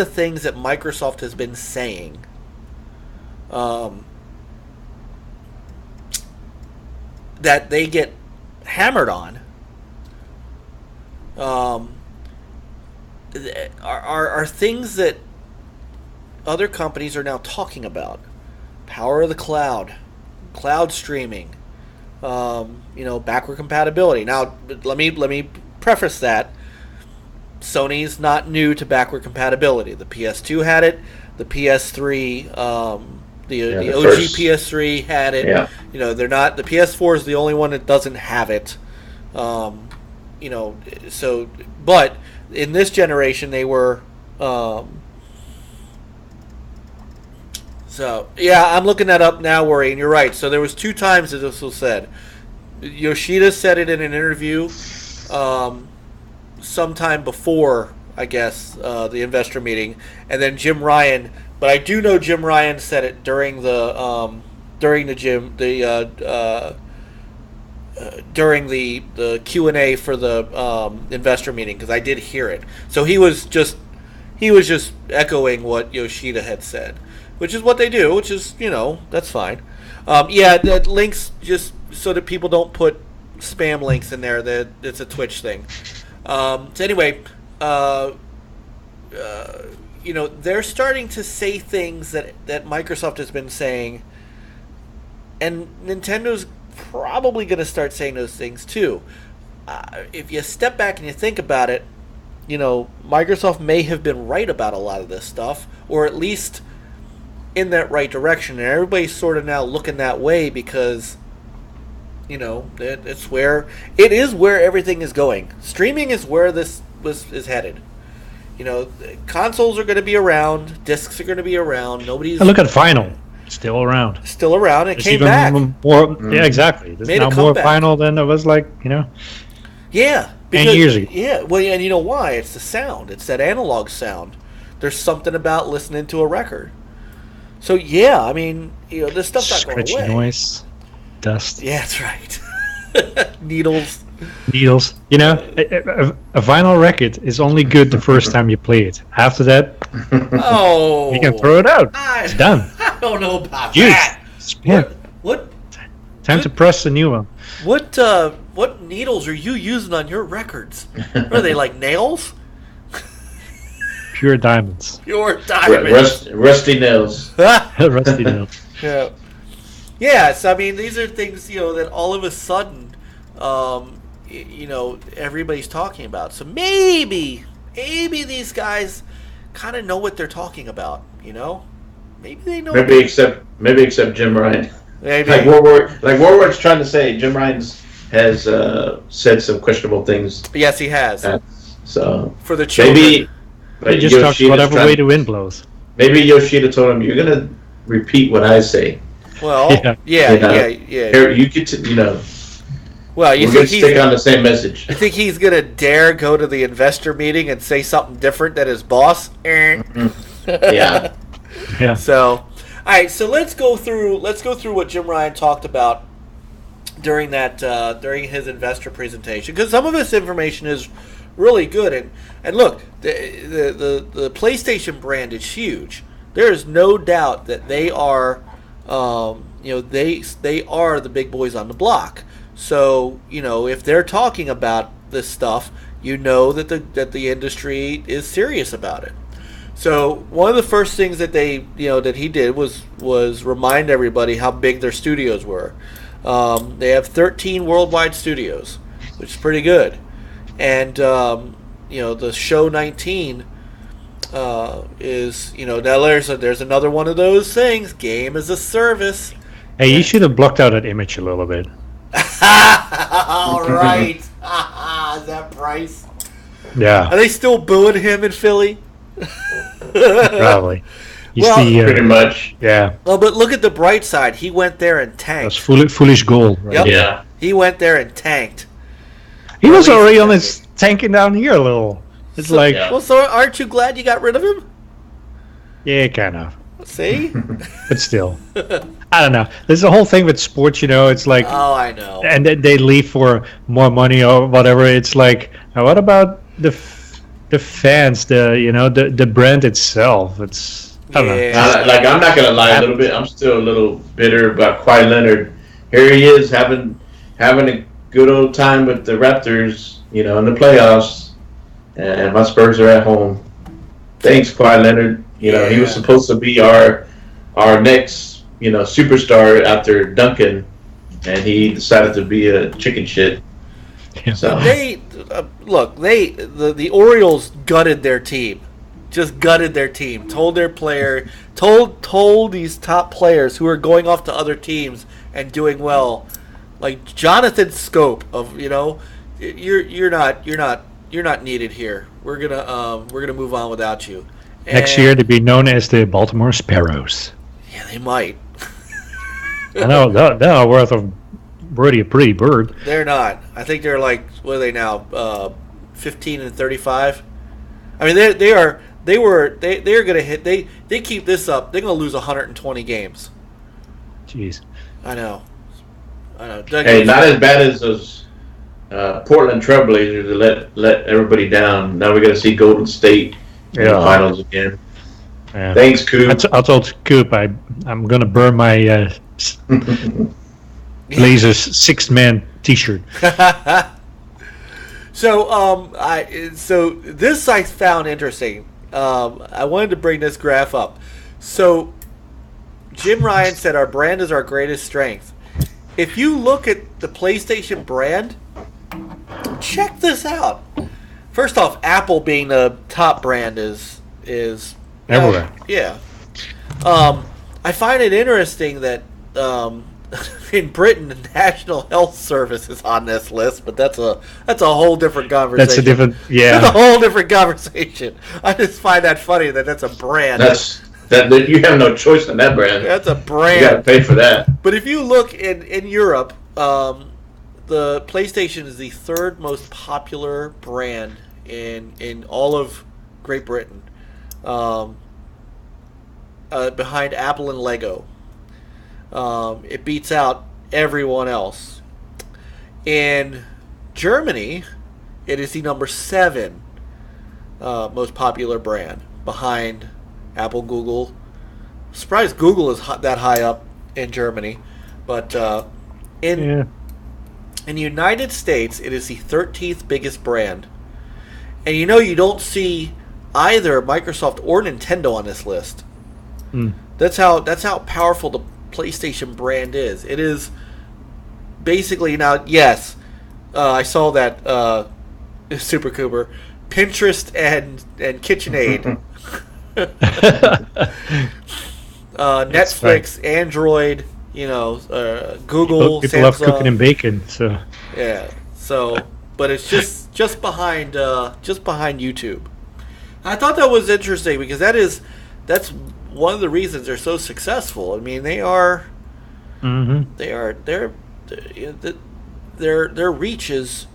things that Microsoft has been saying, that they get hammered on, are things that other companies are now talking about. Power of the cloud, cloud streaming, you know, backward compatibility. Now, let me preface that Sony's not new to backward compatibility. The PS2 had it. The PS3, the OG first. PS3 had it. Yeah. You know, they're not. The PS4 is the only one that doesn't have it. You know, so but in this generation they were. So yeah, I'm looking that up now, Worry, and you're right. So there was 2 times that this was said. Yoshida said it in an interview sometime before, I guess, the investor meeting, and then Jim Ryan. But I do know Jim Ryan said it during the Q&A for the investor meeting, because I did hear it. So he was just echoing what Yoshida had said, which is what they do, which is, you know, that's fine. Yeah, that links, just so that people don't put spam links in there. That it's a Twitch thing. So anyway, they're starting to say things that Microsoft has been saying, and Nintendo's probably going to start saying those things too. If you step back and you think about it, Microsoft may have been right about a lot of this stuff, or at least in that right direction, and everybody's sort of now looking that way because it is where everything is going. Streaming is where this is headed. Consoles are going to be around, discs are going to be around. Nobody's look at Vinyl, still around. It came back. Yeah, exactly. There's now more Vinyl than there was Yeah. 10 years ago. Yeah, well, and you know why? It's the sound. It's that analog sound. There's something about listening to a record. So yeah, I mean, this stuff's not going away. Scratchy noise, dust. Yeah, that's right. Needles. A vinyl record is only good the first time you play it. After that, you can throw it out. It's done. I don't know about that. What? Time to press a new one. What needles are you using on your records? Are they like nails? Pure diamonds. Pure diamonds. Rusty nails. Rusty nails. Yeah. Yes, I mean these are things that all of a sudden, everybody's talking about. So maybe these guys kind of know what they're talking about. Maybe they know. Maybe except Jim Ryan. Maybe. Like Warwick's trying to say, Jim Ryan has said some questionable things. Yes, he has. So for the children. They just talk whatever way the wind blows. Maybe Yoshida told him, "You're gonna repeat what I say." Well, yeah. Here, you get to, Well, you we're think gonna stick on the same message. You think he's gonna dare go to the investor meeting and say something different than his boss? Yeah. Yeah. So, all right. So let's go through what Jim Ryan talked about during his investor presentation, because some of this information is really good. And look, the PlayStation brand is huge. There is no doubt that they are, they are the big boys on the block. So if they're talking about this stuff, that the industry is serious about it. So one of the first things that that he did was remind everybody how big their studios were. They have 13 worldwide studios, which is pretty good. And the Show 19 is now there's another one of those things, game as a service. Hey, you should have blocked out that image a little bit. All right. Is that Bryce? Yeah. Are they still booing him in Philly? Probably. Pretty much. Yeah. Well, but look at the bright side. He went there and tanked. That's foolish goal. Right? Yep. Yeah. He went there and tanked. He was already on his tanking down here a little. It's well, so aren't you glad you got rid of him? Yeah, kind of. See? But still. I don't know. There's a whole thing with sports, it's like... Oh, I know. And then they leave for more money or whatever. It's like, now what about the fans, the brand itself? It's... I don't know. I'm not going to lie a little bit. I'm still a little bitter about Kawhi Leonard. Here he is having a good old time with the Raptors, in the playoffs. And my Spurs are at home. Thanks, Kawhi Leonard. He was supposed to be our next, superstar after Duncan, and he decided to be a chicken shit. Yeah. So the Orioles gutted their team, just gutted their team. Told these top players who are going off to other teams and doing well, like Jonathan Scope of you're not needed here. We're gonna move on without you. Next year, to be known as the Baltimore Sparrows. Yeah, they might. I know they're not worth a pretty bird. They're not. I think they're like, what are they now? 15 and 35. I mean, they're gonna hit. They keep this up. They're gonna lose 120 games. Jeez. I know. Hey, not as bad as those Portland Trailblazers to let everybody down. Now we got to see Golden State in the finals again. Yeah. Thanks, Coop. I told Coop I'm gonna burn my Blazers 6-man T-shirt. So this I found interesting. I wanted to bring this graph up. So Jim Ryan said our brand is our greatest strength. If you look at the PlayStation brand, check this out. First off, Apple being the top brand is Everywhere. Yeah. I find it interesting that in Britain, the National Health Service is on this list, but that's a whole different conversation. That's a different, That's a whole different conversation. I just find that funny that that's a brand. That you have no choice in that brand. That's a brand. You got to pay for that. But if you look in Europe, the PlayStation is the third most popular brand in all of Great Britain, behind Apple and Lego. It beats out everyone else. In Germany, it is the number 7 most popular brand, behind Apple, Google. Surprised Google is that high up in Germany, but in the United States, it is the 13th biggest brand. And you don't see either Microsoft or Nintendo on this list. That's how powerful the PlayStation brand is. It is basically now. Yes, I saw that Super Cooper, Pinterest and KitchenAid, Netflix, Android. Google. People Samsung. love cooking and baking. So yeah. So, but it's just behind YouTube. I thought that was interesting because that's one of the reasons they're so successful. I mean, their reach is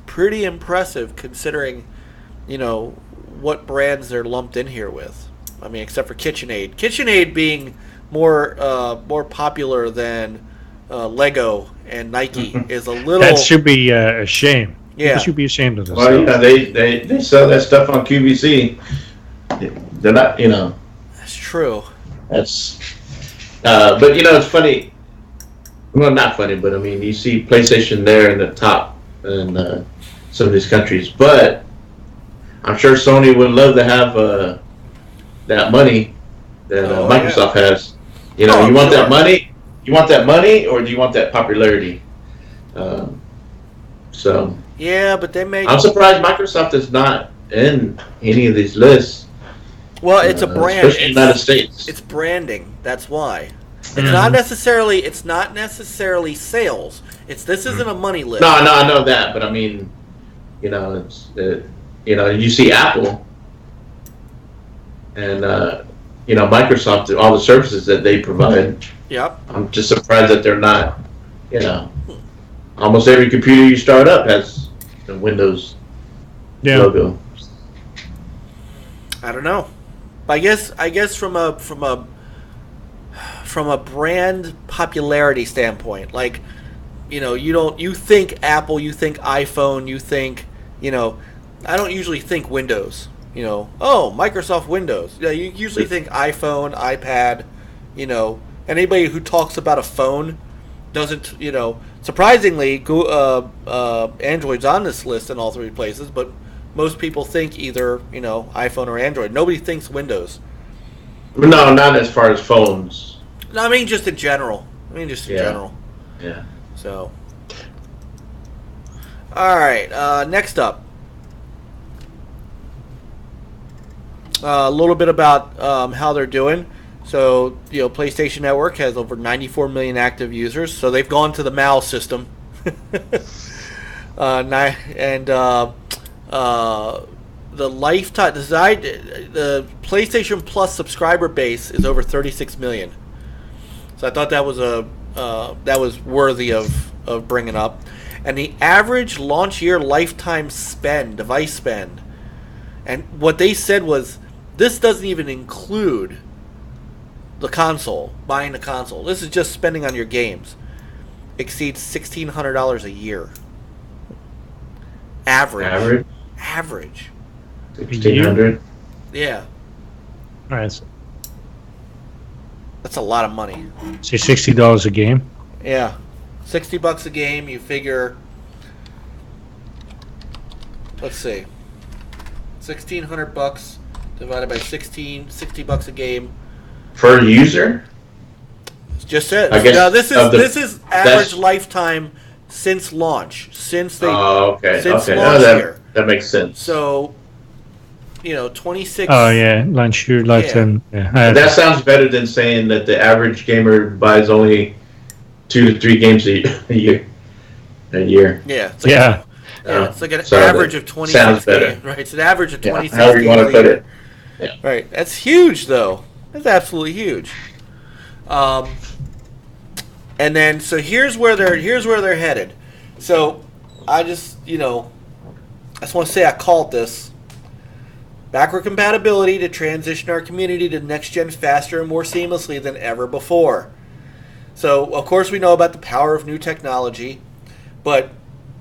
pretty impressive considering, what brands they're lumped in here with. I mean, except for KitchenAid. KitchenAid being more popular than Lego and Nike is a little. That should be a shame. Yeah, they should be ashamed of Well, themselves. they sell that stuff on QVC. They're not, That's true. That's, but it's funny. Well, not funny, but I mean, you see PlayStation there in the top in some of these countries, but I'm sure Sony would love to have that money that Microsoft has. You want that money? You want that money, or do you want that popularity? So. Yeah, but they make. I'm surprised Microsoft is not in any of these lists. Well, it's a brand. Especially in the United States. It's branding. That's why. It's not necessarily. It's not necessarily sales. This isn't a money list. No, I know that, but I mean, it's you see Apple and Microsoft, all the services that they provide. Yep. I'm just surprised that they're not. Almost every computer you start up has a Windows logo. I don't know. I guess from a brand popularity standpoint, like, you think Apple, you think iPhone, you think, I don't usually think Windows. Microsoft Windows. Yeah, you usually think iPhone, iPad. Anybody who talks about a phone doesn't. Surprisingly, Android's on this list in all 3 places, but most people think either iPhone or Android. Nobody thinks Windows. No, not as far as phones. No, I mean just in general. General. Yeah. So. All right. Next up, a little bit about how they're doing. So, PlayStation Network has over 94 million active users. So they've gone to the MAL system. The lifetime the PlayStation Plus subscriber base is over 36 million. So I thought that was worthy of bringing up. And the average launch year lifetime device spend, and what they said was this doesn't even include the console, buying the console. This is just spending on your games. Exceeds $1,600 a year. Average. 1,600. Yeah. All right. That's a lot of money. Say $60 a game. Yeah. $60 a game. You figure, let's see, $1,600 divided by 16, $60 a game per user. Just said. I guess Now this is average lifetime since launch. Since they. Oh, okay. Since Okay. launch No, that makes sense. So, 26. Oh yeah, launch your lifetime. Yeah. That sounds better than saying that the average gamer buys only 2 to 3 games a year. Yeah. It's like an average of 26 sounds better. games, right? It's an average of 26 however you games want to put it. Yeah. Right. That's huge, though. That's absolutely huge. And then, so here's where they're headed. So, I just want to say I called this backward compatibility to transition our community to next gen faster and more seamlessly than ever before. So, of course, we know about the power of new technology, but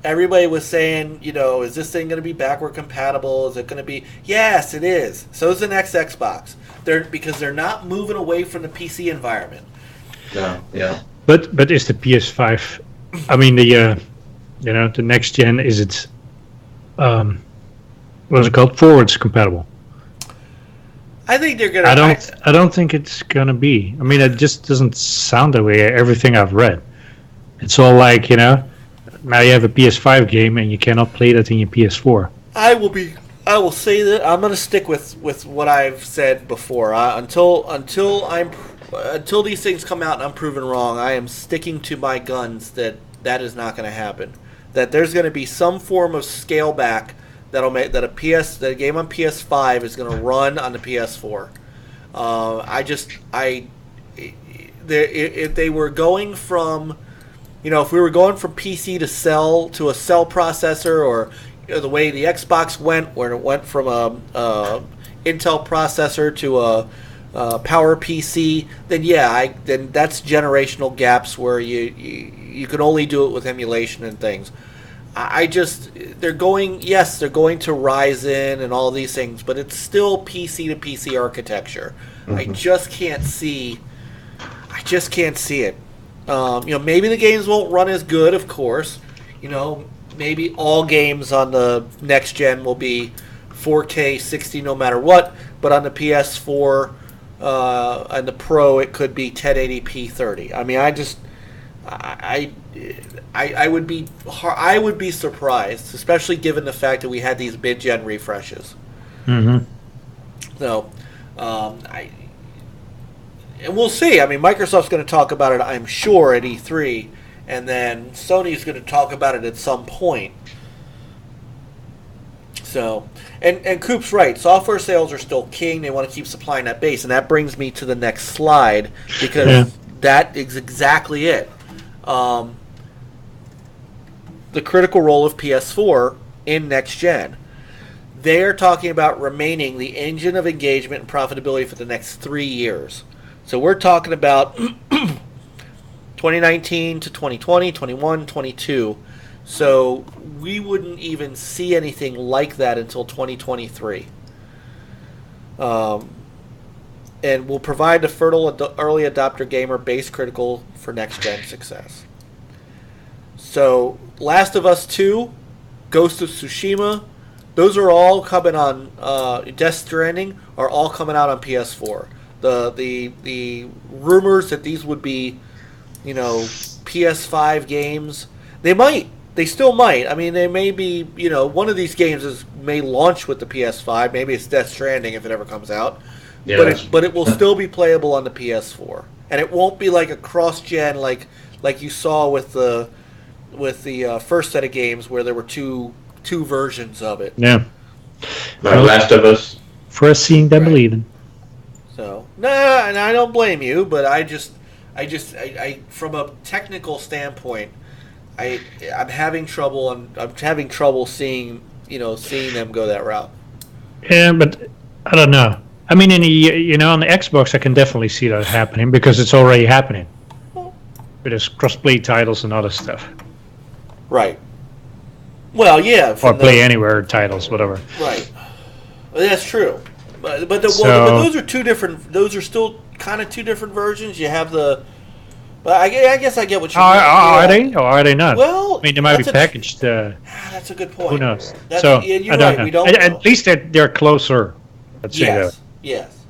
everybody was saying, is this thing going to be backward compatible? Is it going to be? Yes, it is. So is the next Xbox. Because they're not moving away from the PC environment. No, yeah. But is the PS5? I mean the next gen, is it? What's it called? Forwards compatible. I think they're gonna. I don't think it's gonna be. I mean, it just doesn't sound that way. Everything I've read, it's all like now you have a PS5 game and you cannot play that in your PS4. I will say that I'm gonna stick with what I've said before. Until these things come out and I'm proven wrong, I am sticking to my guns that is not going to happen. That there's going to be some form of scale back that'll make that a game on PS5 is going to run on the PS4. If they were going from, if we were going from PC to cell to a cell processor, or the way the Xbox went, where it went from a Intel processor to a Power PC, then that's generational gaps where you can only do it with emulation and things. They're going to Ryzen and all these things, but it's still PC to PC architecture. Mm-hmm. I just can't see it. Maybe the games won't run as good, of course. Maybe all games on the next gen will be 4K 60 no matter what, but on the PS4 and the Pro, it could be 1080p 30. I mean, I would be surprised, especially given the fact that we had these mid-gen refreshes. Mm-hmm. So, and we'll see. I mean, Microsoft's going to talk about it, I'm sure, at E3, and then Sony's going to talk about it at some point. So, and Coop's right. Software sales are still king. They want to keep supplying that base, and that brings me to the next slide, because that is exactly it. The critical role of PS4 in next gen. They're talking about remaining the engine of engagement and profitability for the next 3 years. So we're talking about 2019 to 2020, 21, 22. So we wouldn't even see anything like that until 2023. And will provide the fertile early adopter gamer base critical for next-gen success. So Last of Us 2, Ghost of Tsushima, those are all coming on, Death Stranding are all coming out on PS4. The rumors that these would be, PS5 games, they still might. I mean, they may be, one of these games may launch with the PS5. Maybe it's Death Stranding if it ever comes out. Yeah, but it will still be playable on the PS4. And it won't be like a cross-gen like you saw with the first set of games where there were two versions of it. Yeah. Last of Us. First seeing, then believing. So, and I don't blame you, but I from a technical standpoint, I'm having trouble, and I'm having trouble seeing them go that route. Yeah, but I don't know. I mean, on the Xbox, I can definitely see that happening because it's already happening. But there's cross-play titles and other stuff. Right. Well, yeah. Or play anywhere titles, whatever. Right. That's true. But those are two different. Those are still kind of two different versions. You have the But I guess I get what you mean. Are they or are they not? Well, I mean, they might be packaged. That's a good point. Who knows? You're right. We don't know. At least they're closer. Let's say that. Yes.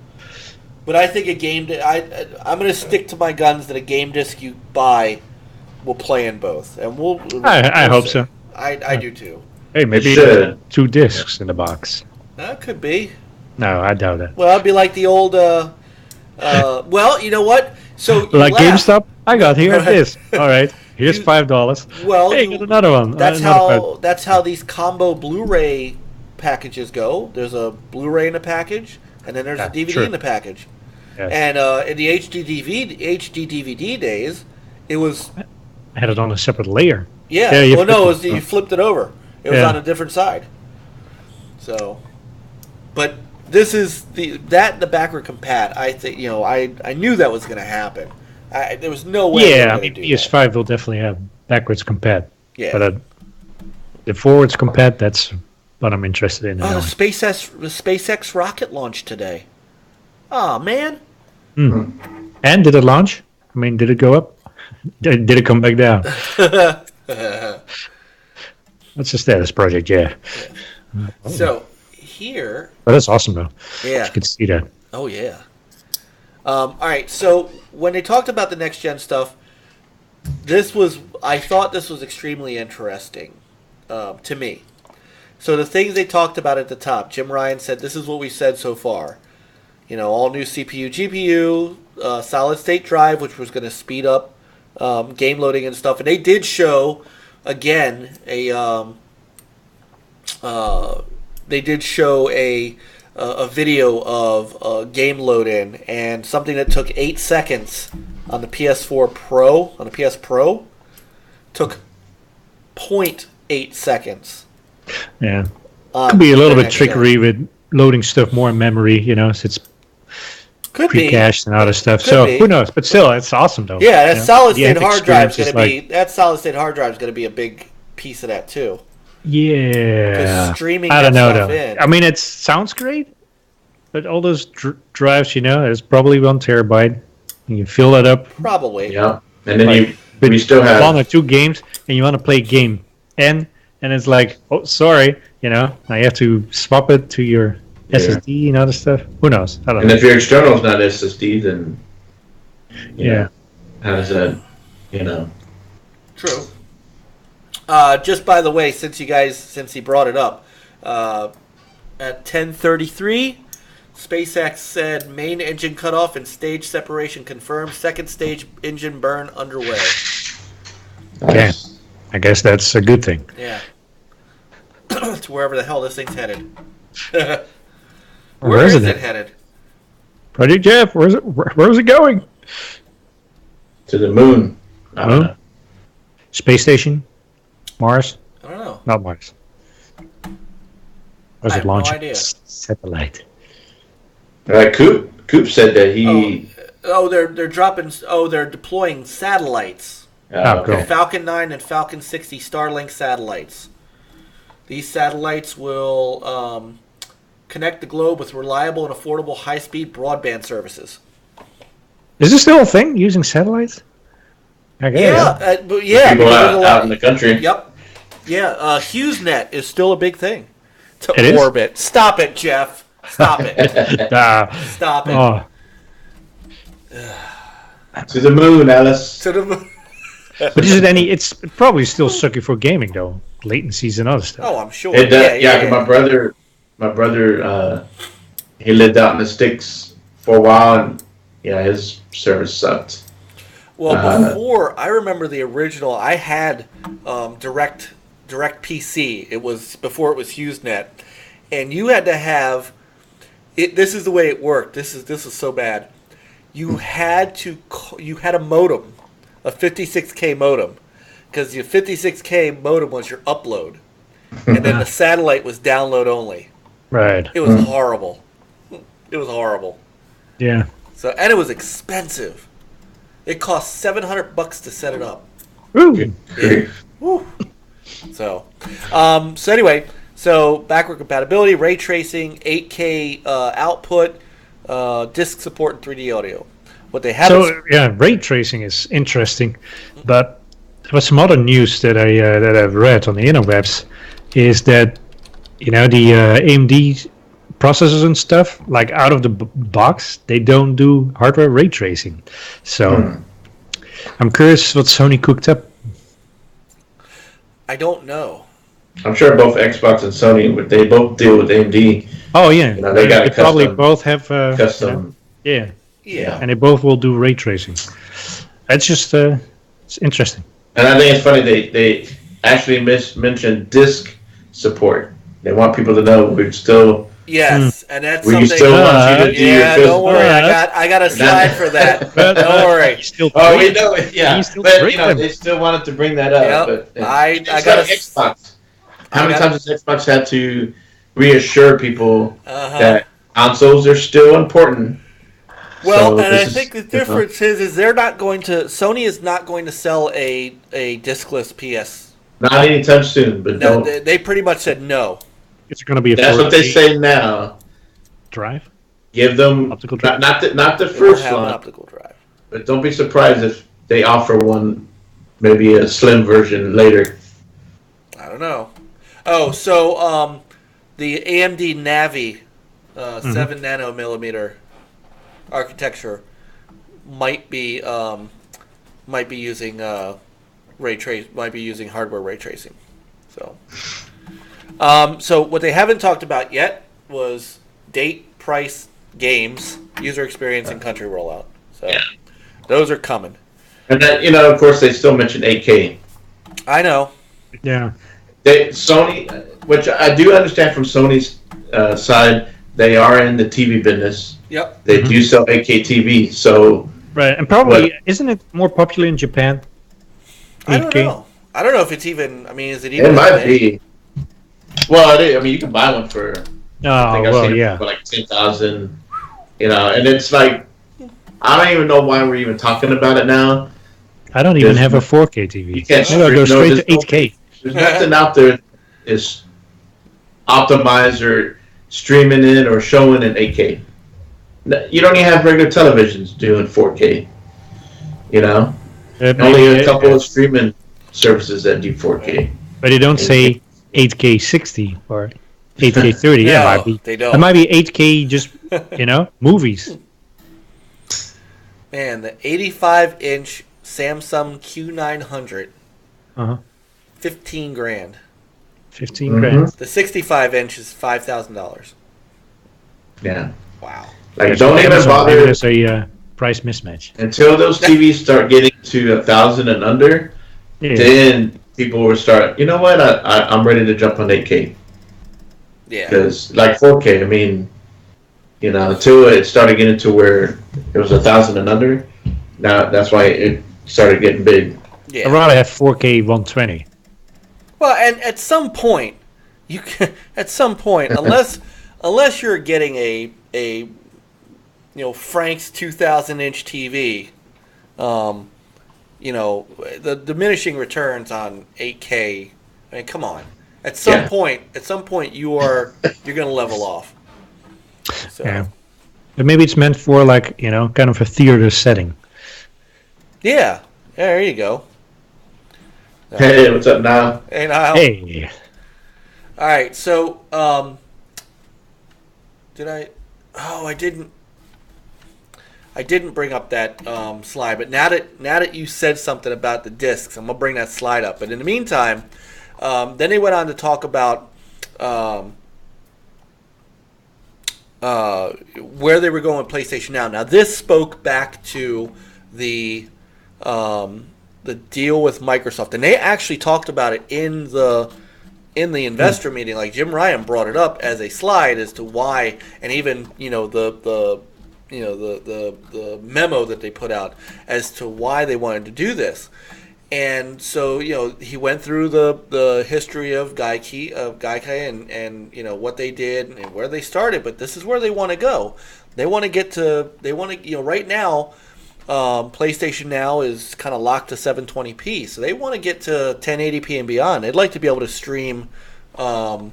But I think I'm going to stick to my guns that a game disc you buy will play in both, and I hope so. I do too. Hey, maybe 2 discs in the box. That could be. No, I doubt it. Well, it'd be like the old. Well, you know what? So like GameStop, I got here this. All right, here's $5. Well, hey, get another one. That's how these combo Blu-ray packages go. There's a Blu-ray in the package, and then there's a DVD in the package. Yes. And in the HD DVD days, it was. I had it on a separate layer. Yeah. Well, no, you flipped it over. It was on a different side. So, but this is the backward compat. I think I knew that was going to happen. There was no way. Yeah, I mean PS5 will definitely have backwards compat. Yeah, but the forwards compat, that's what I'm interested in. The SpaceX rocket launched today. Oh man. Mm. And did it launch? I mean, did it go up? Did it come back down? That's the status project, yeah. So here. But that's awesome though. Yeah. You can see that. Oh yeah. All right. So when they talked about the next gen stuff, I thought this was extremely interesting to me. So the things they talked about at the top, Jim Ryan said, "This is what we said so far." All new CPU, GPU, solid state drive, which was going to speed up game loading and stuff. And they did show again a video of game load in, and something that took 8 seconds on the PS4 Pro, on the PS Pro, took 0.8 seconds. Yeah. Could be a little bit trickery with loading stuff more in memory, so it's pre-cached and other stuff. Who knows? But still, it's awesome though. Yeah, that solid state hard drive is going to be a big piece of that too. Yeah, streaming. I don't know though. I mean, it sounds great, but all those drives, it's probably 1 terabyte. You can fill that up. Probably. Yeah, and then we still have 1 or 2 games, and you want to play a game, and it's like, oh, sorry, now you have to swap it to your SSD and other stuff. Who knows? I don't know. And if your external is not SSD, then how does that? True. Just by the way, since he brought it up, at 10:33, SpaceX said main engine cutoff and stage separation confirmed. Second stage engine burn underway. Okay, I guess that's a good thing. Yeah. To wherever the hell this thing's headed. Where is it headed? Project Jeff, where is it going? To the moon. I don't know. Space station? Mars? I don't know. Not Mars. Was it launching? No idea. Satellite. Coop said that he. They're deploying satellites. Cool. Falcon 9 and Falcon 60 Starlink satellites. These satellites will connect the globe with reliable and affordable high-speed broadband services. Is this still a thing, using satellites? I guess. People out in the country. Yep. Yeah, HughesNet is still a big thing. It orbit. Stop it, Jeff. Stop it. Stop it. Oh. To the moon, Alice. To the moon. But is it it's probably still sucky for gaming though. Latencies and other stuff. Oh, I'm sure. Yeah. My brother, he lived out in the sticks for a while, and his service sucked. Well, before I remember the original, I had direct PC. It was before it was HughesNet, and you had to have it. This is the way it worked. This is so bad. You had a modem, a 56K modem, because your 56K modem was your upload, and then the satellite was download only. Right. It was horrible. It was horrible. Yeah. And it was expensive. It cost $700 to set it up. Ooh. Yeah. Woo. So anyway, backward compatibility, ray tracing, 8K output, disc support, and 3D audio. What they haven't. So yeah, ray tracing is interesting, but there was some other news that I've read on the interwebs, is that the AMD processors and stuff, like out of the box, they don't do hardware ray tracing. So I'm curious what Sony cooked up. I don't know. I'm sure both Xbox and Sony, they both deal with AMD. Oh yeah, They got they probably both have custom. Yeah. and they both will do ray tracing. That's just it's interesting. And I think it's funny they actually mentioned disk support. They want people to know we're still. Yes, and that's We something. still want you to do your don't worry. physical. I got a slide for that. But, Don't worry. Oh, we know it. Yeah, You still but break them. they still wanted to bring that up. Yep. But I it's got like Xbox. How many times has Xbox had to reassure people that consoles are still important? Well, So and I this think the difference is they're not going to. Sony is not going to sell a discless PS. not anytime soon. But No, don't. they pretty much said no. It's going to be a That's 4K what they say now. drive. Give them Optical drive. not the They won't first have an one, optical drive. but don't be surprised if they offer one, maybe a slim version later. I don't know. Oh, so the AMD Navi 7 nanomillimeter architecture might be using might be using hardware ray tracing. So so what they haven't talked about yet was date, price, games, user experience, and country rollout. So those are coming. And then of course, they still mention 8K. I know. Yeah. Sony, which I do understand from Sony's side, they are in the TV business. Yep. They do sell 8K TV, so Right, and probably isn't it more popular in Japan? 8K? I don't know. I don't know if it's even. I mean, is it even? it might be. Well, I mean, you can buy one for. I think I've well, seen it yeah. for like 10,000. And it's like, I don't even know why we're even talking about it now. I don't even have a 4K TV. You can't. Maybe I'll go straight to there's 8K. There's nothing out there is optimized or streaming it or showing in 8K. You don't even have regular televisions doing 4K. Only a couple of streaming services that do 4K. But they don't say 8K 60 or 8K 30. No, Yeah, it might be. they don't. It might be 8K just, movies. Man, the 85-inch Samsung Q900, Uh-huh. 15 grand. 15 grand. The 65-inch is $5,000. Yeah. Wow. Like, don't even Maybe bother there's a price mismatch. until those TVs start getting to 1,000 and under. Yeah. Then people will start. You know what? I'm ready to jump on 8K Yeah. because like 4K. I mean, until it started getting to where it was 1,000 and under. Now that's why it started getting big. Yeah. I'd rather have 4K 120. Well, and at some point, unless you're getting a Frank's 2,000-inch TV, the diminishing returns on 8K. I mean, come on. At some point, you're going to level off. So. Yeah. But maybe it's meant for kind of a theater setting. Yeah. There you go. Hey, what's up now? Hey, Niall. Hey. All right. So, did I? Oh, I didn't. I didn't bring up that slide, but now that you said something about the discs, I'm gonna bring that slide up. But in the meantime, then they went on to talk about where they were going with PlayStation Now. Now this spoke back to the deal with Microsoft, and they actually talked about it in the investor meeting. Like Jim Ryan brought it up as a slide as to why, and even the memo that they put out as to why they wanted to do this. And so, he went through the history of Gaikai and what they did and where they started, but this is where they want to go. They want to right now, PlayStation Now is kind of locked to 720p, so they want to get to 1080p and beyond. They'd like to be able to stream 4K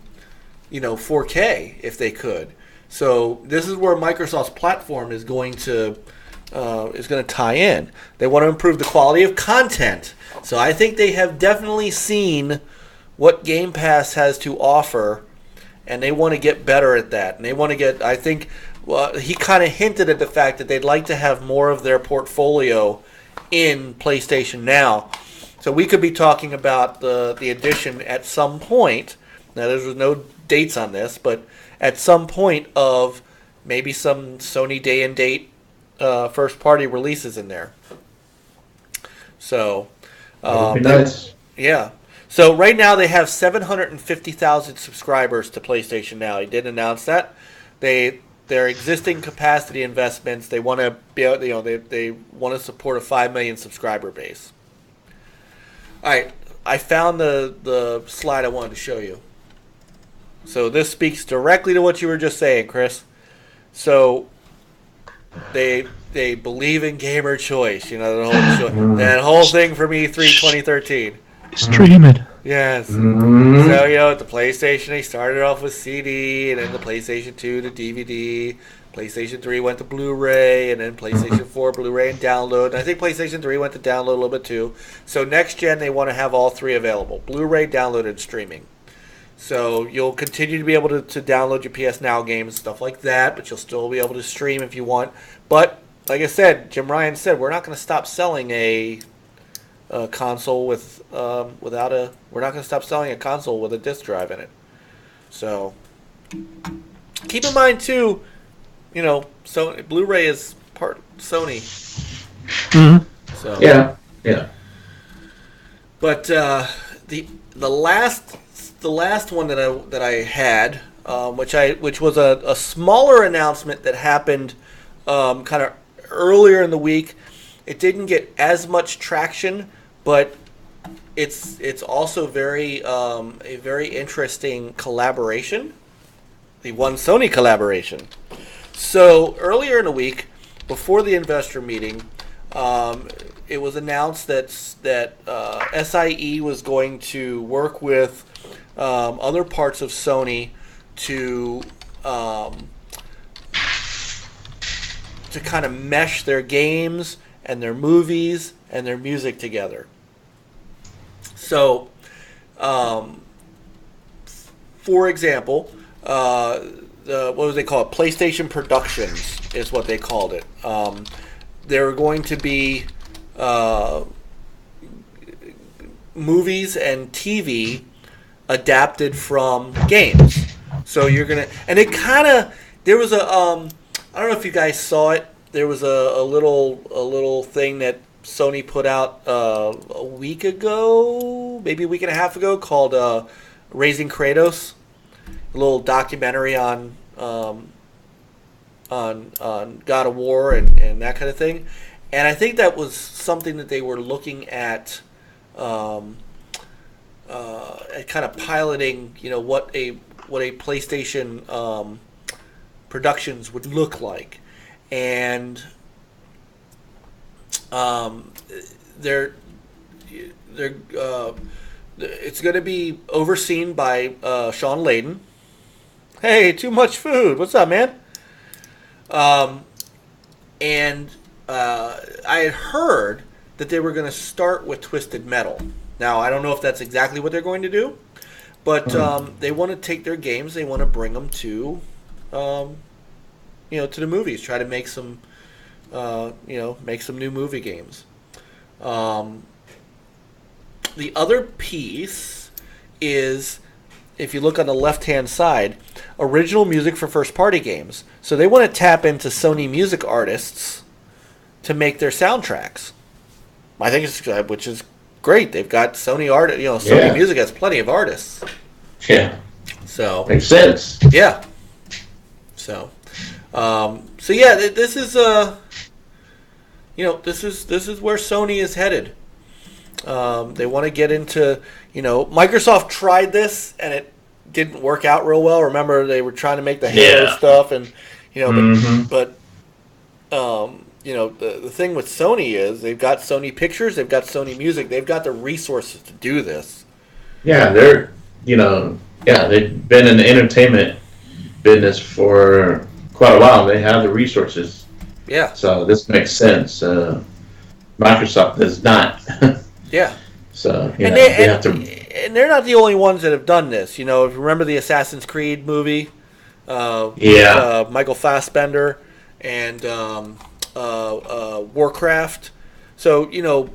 if they could. So this is where Microsoft's platform is going to is going to tie in. They want to improve the quality of content. So I think they have definitely seen what Game Pass has to offer, and they want to get better at that. And they want to get, I think, he kind of hinted at the fact that they'd like to have more of their portfolio in PlayStation Now. So we could be talking about the addition at some point. Now, there's no dates on this, but at some point of maybe some Sony day and date first-party releases in there. So, nice. Yeah. So right now they have 750,000 subscribers to PlayStation Now. He did announce that. Their existing capacity investments, they want to be able, they want to support a 5 million subscriber base. All right, I found the slide I wanted to show you. So this speaks directly to what you were just saying, Chris. So they believe in gamer choice, that whole thing from E3 2013. Stream it. Yes. Mm-hmm. So, the PlayStation, they started off with CD, and then the PlayStation 2 to DVD. PlayStation 3 went to Blu-ray, and then PlayStation 4 Blu-ray and download. And I think PlayStation 3 went to download a little bit too. So next gen, they want to have all three available: Blu-ray, download, and streaming. So you'll continue to be able to download your PS Now games, stuff like that, but you'll still be able to stream if you want. But like I said, Jim Ryan said, we're not going to stop selling a console with we're not going to stop selling a console with a disc drive in it. So keep in mind too, so Blu-ray is part Sony. Mm-hmm. So Yeah. But the last one that I had, which was a smaller announcement that happened kind of earlier in the week. It didn't get as much traction, but it's also a very interesting collaboration. The One Sony collaboration. So earlier in the week, before the investor meeting, it was announced that SIE was going to work with other parts of Sony to kind of mesh their games and their movies and their music together. So, for example, what was they call it? PlayStation Productions is what they called it. There were going to be movies and TV adapted from games. So you're gonna, and it kind of, there was a I don't know if you guys saw it. There was a little thing that Sony put out a week ago, maybe a week and a half ago, called Raising Kratos, a little documentary on God of War and that kind of thing. And I think that was something that they were looking at kind of piloting, what a PlayStation productions would look like. And it's going to be overseen by Sean Layden. Hey, too much food. What's up, man? And I had heard that they were going to start with Twisted Metal. Now, I don't know if that's exactly what they're going to do, but they want to take their games, they want to bring them to, to the movies. Try to make some, make some new movie games. The other piece is, if you look on the left-hand side, original music for first-party games. So they want to tap into Sony music artists to make their soundtracks. I think which is great. They've got Sony art. Sony Music has plenty of artists. Yeah. So makes sense. Yeah. So, this is this is where Sony is headed. They want to get into, Microsoft tried this and it didn't work out real well. Remember, they were trying to make the Halo stuff, and but the thing with Sony is they've got Sony Pictures, they've got Sony Music, they've got the resources to do this. Yeah, they've been in the entertainment business for quite a while. They have the resources. Yeah. So this makes sense. Microsoft does not. Yeah. So they have to. and they're not the only ones that have done this. If you remember the Assassin's Creed movie, with Michael Fassbender and Warcraft. So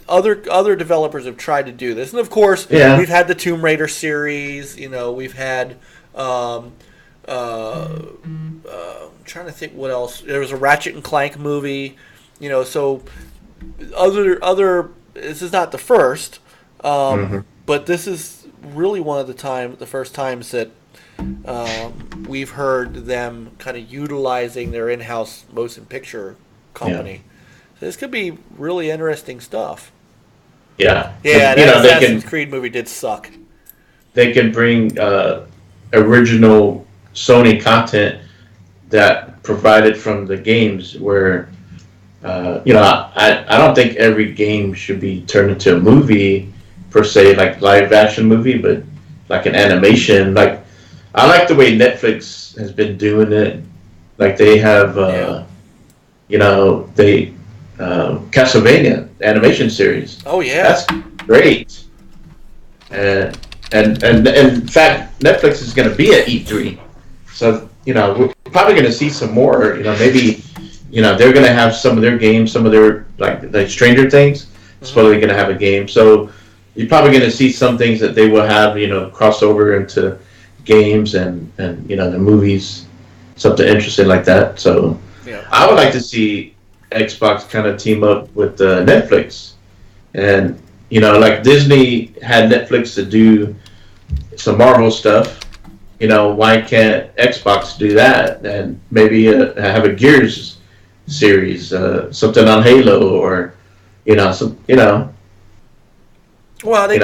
other developers have tried to do this, and of course, we've had the Tomb Raider series. We've had. I'm trying to think what else. There was a Ratchet and Clank movie. So other. This is not the first, but this is really one of the first times that we've heard them kind of utilizing their in-house motion picture company. Yeah. So this could be really interesting stuff. Yeah. Yeah, that Assassin's Creed movie did suck. They can bring original Sony content that provided from the games where I don't think every game should be turned into a movie per se, like live action movie, but like an animation. Like I like the way Netflix has been doing it. Like they have, Castlevania animation series. Oh yeah, that's great. And in fact, Netflix is going to be at E3, so we're probably going to see some more. Maybe. They're going to have some of their games, some of their, like Stranger Things, supposedly going to have a game. So you're probably going to see some things that they will have, crossover into games and the movies, something interesting like that. So I would like to see Xbox kind of team up with Netflix. And, like Disney had Netflix to do some Marvel stuff. Why can't Xbox do that? And maybe have a Gears series, something on Halo, or Well, they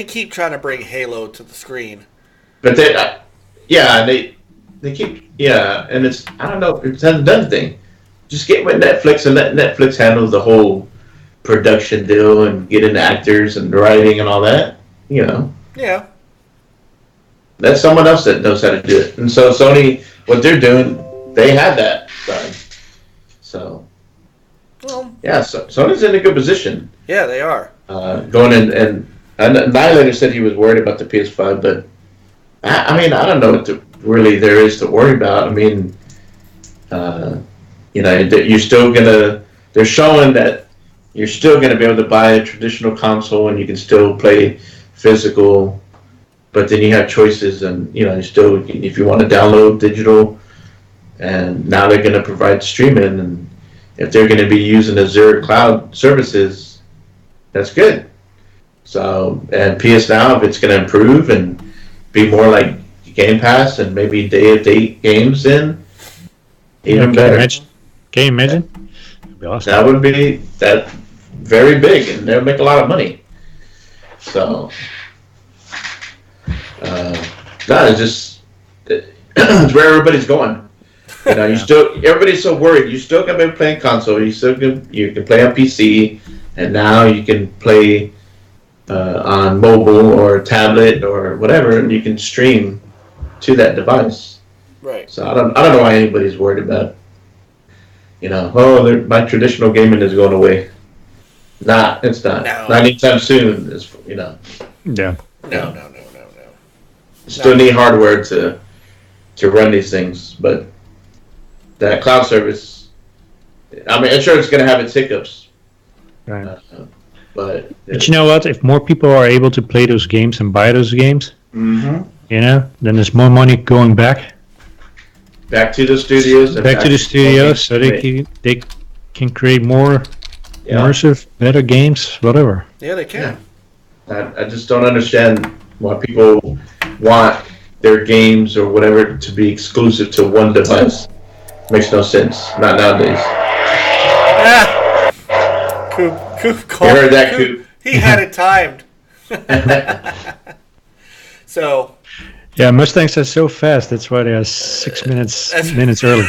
keep trying to bring Halo to the screen, but they keep and it's I don't know, it hasn't done anything. Just get with Netflix and let Netflix handle the whole production deal and get into actors and writing and all that. Yeah. That's someone else that knows how to do it. And so Sony, what they're doing, they had that done. So, so Sony's in a good position. Yeah, they are. Going in, and Annihilator said he was worried about the PS5, but I don't know what really there is to worry about. I mean, you're still gonna. They're showing that you're still gonna be able to buy a traditional console, and you can still play physical. But then you have choices, and you still, if you want to download digital. And now they're going to provide streaming, and if they're going to be using Azure cloud services, that's good. So, and PS Now, if it's going to improve and be more like Game Pass and maybe day-of-date games in, even better. Can you imagine? That'd be awesome. That would be very big, and they'll make a lot of money. So, it's just it's where everybody's going. Everybody's so worried. You still can be playing console. You can play on PC, and now you can play on mobile or tablet or whatever, and you can stream to that device. Right. So I don't know why anybody's worried about. My traditional gaming is going away. It's not. No. Not anytime soon. Yeah. No. Still need hardware to run these things, but. That cloud service, I'm sure it's going to have its hiccups. Right. But you know what? If more people are able to play those games and buy those games, then there's more money going back to the studios. So they can create more immersive, better games, whatever. Yeah, they can. I just don't understand why people want their games or whatever to be exclusive to one device. Makes no sense. Not nowadays. Coop called. You heard that, Coop? He had it timed. So. Yeah, Mustangs are so fast. That's why they are 6 minutes early.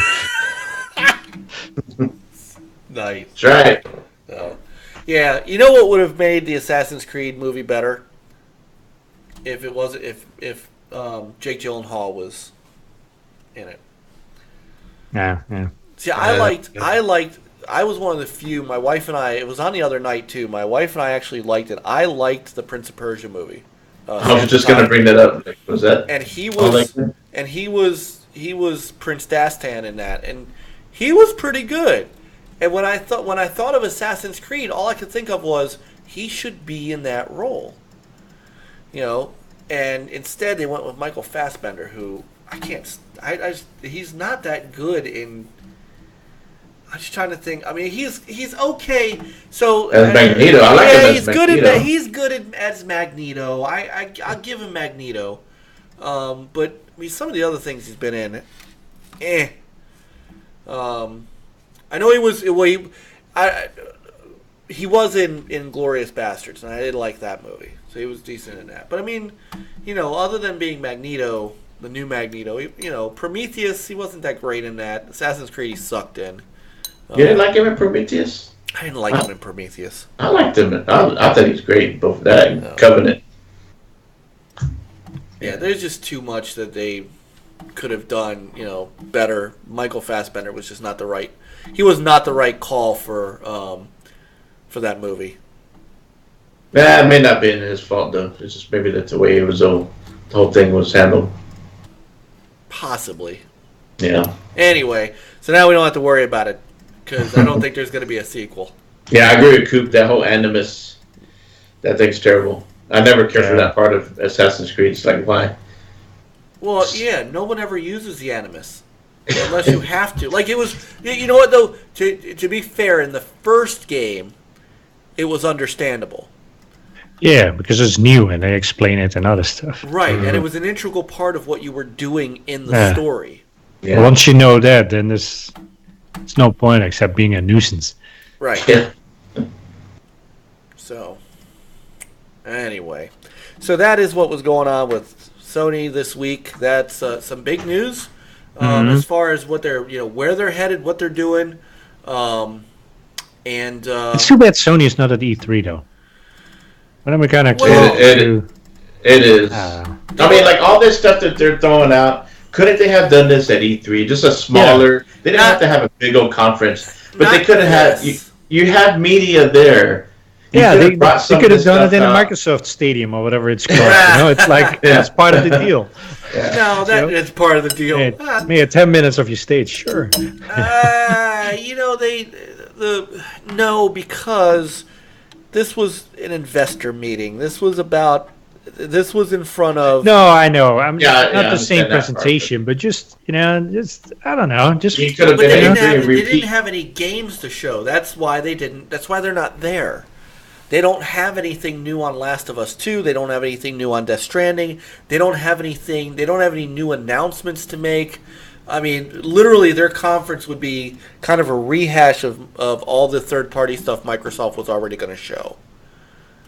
Nice. That's right. So, yeah, you know what would have made the Assassin's Creed movie better? If Jake Gyllenhaal was in it. Yeah. See, I was one of the few. My wife and I. It was on the other night too. My wife and I actually liked it. I liked the Prince of Persia movie. I was just gonna bring that up. Was that? And he was Prince Dastan in that, and he was pretty good. And when I thought of Assassin's Creed, all I could think of was he should be in that role. And instead they went with Michael Fassbender, who he's not that good in. I'm just trying to think. I mean, he's okay. So as Magneto, I like him as Magneto. He's good as Magneto. I'll give him Magneto. But I mean, some of the other things he's been in, I know he was. Well, he was in Glorious Bastards, and I did like that movie. So he was decent in that. But I mean, other than being Magneto, the new Magneto, Prometheus, he wasn't that great in that. Assassin's Creed, he sucked in. You didn't like him in Prometheus? I didn't like him in Prometheus. I liked him. I thought he was great in both that and Covenant. Yeah, there's just too much that they could have done, better. Michael Fassbender was just not the right. He was not the right call for that movie. It may not be his fault though. It's just maybe that's the way it was. The whole thing was handled. Possibly. Yeah. Anyway, so now we don't have to worry about it because I don't think there's going to be a sequel. Yeah, I agree with Coop. That whole Animus, that thing's terrible. I never cared for that part of Assassin's Creed. It's like, why? Well, yeah, no one ever uses the Animus unless you have to. Like, it was, you know what, though? To be fair, in the first game, it was understandable. Yeah, because it's new and they explain it and other stuff. Right, and it was an integral part of what you were doing in the story. Yeah. Once you know that, then there's no point except being a nuisance. Right. Yeah. So, anyway. So that is what was going on with Sony this week. That's some big news as far as what they're, where they're headed, what they're doing. It's too bad Sony is not at E3 though. But I'm kind of it is. I mean, like all this stuff that they're throwing out. Couldn't they have done this at E3? Just a smaller. Yeah. They didn't have to have a big old conference, but they could have had. You have media there. They could have done it in a Microsoft Stadium or whatever it's called. It's like that's part of the deal. Yeah. No, it's part of the deal. Maybe 10 minutes of your stage, sure. Because this was an investor meeting. This was in front of. No, I know. Not the same presentation, but just I don't know. Just they didn't have any games to show. That's why they didn't. That's why they're not there. They don't have anything new on Last of Us 2. They don't have anything new on Death Stranding. They don't have anything. They don't have any new announcements to make. I mean, literally, their conference would be kind of a rehash of all the third-party stuff Microsoft was already going to show.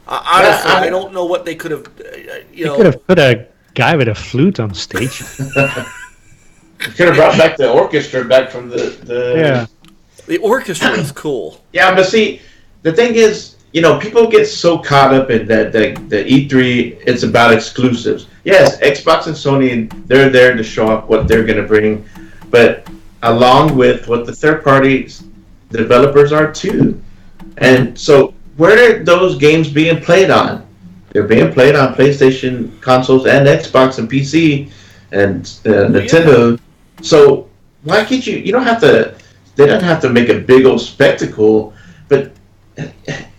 Honestly, I don't know what they could have. You could have put a guy with a flute on stage. You could have brought back the orchestra back from the. The orchestra is cool. Yeah, but see, the thing is, people get so caught up in that the E3. It's about exclusives. Yes, Xbox and Sony, they're there to show off what they're going to bring, but along with what the third-party developers are too, and so. Where are those games being played on? They're being played on PlayStation consoles and Xbox and PC and Nintendo. Yeah. So why can't you? You don't have to. They don't have to make a big old spectacle, but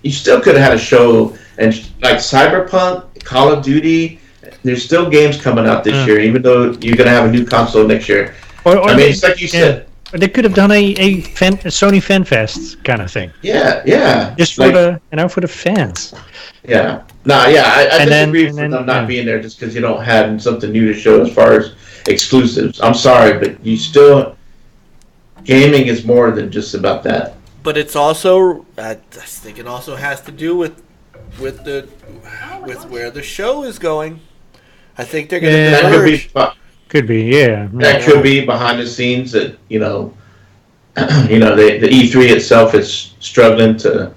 you still could have had a show and like Cyberpunk, Call of Duty. There's still games coming out this year, even though you're gonna have a new console next year. It's like you said. They could have done a Sony Fan Fest kind of thing. Yeah. Just for the fans. Yeah. I disagree with them not being there just because you don't have something new to show as far as exclusives. I'm sorry, but gaming is more than just about that. But it's also, I think it also has to do with where the show is going. I think they're going to diverge. Could be, yeah. That could be behind the scenes that, the E3 itself is struggling to,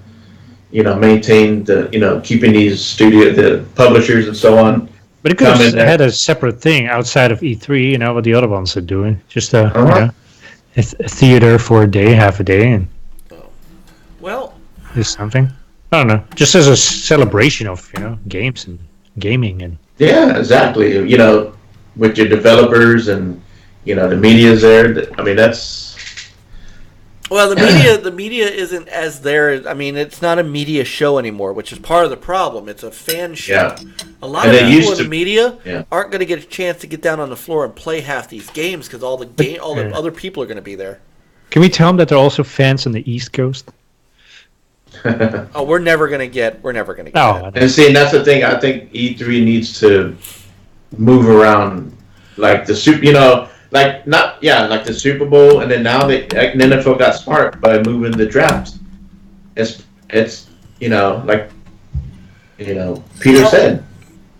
maintain the, keeping these the publishers and so on. But it could have had a separate thing outside of E3, what the other ones are doing. Just, a theater for a day, half a day, and Well, do something. I don't know. Just as a celebration of games and gaming and. Yeah, exactly. With your developers and the media's there. I mean, that's. well, the media isn't as there. I mean, it's not a media show anymore, which is part of the problem. It's a fan show. Yeah. A lot And of they people used in the to- media Yeah. aren't going to get a chance to get down on the floor and play half these games because all the other people are going to be there. Can we tell them that they're also fans on the East Coast? Oh, we're never going to get. No. that. And see, and that's the thing. I think E3 needs to move around, like the like the Super Bowl, and then now the NFL got smart by moving the draft. It's like Peter said,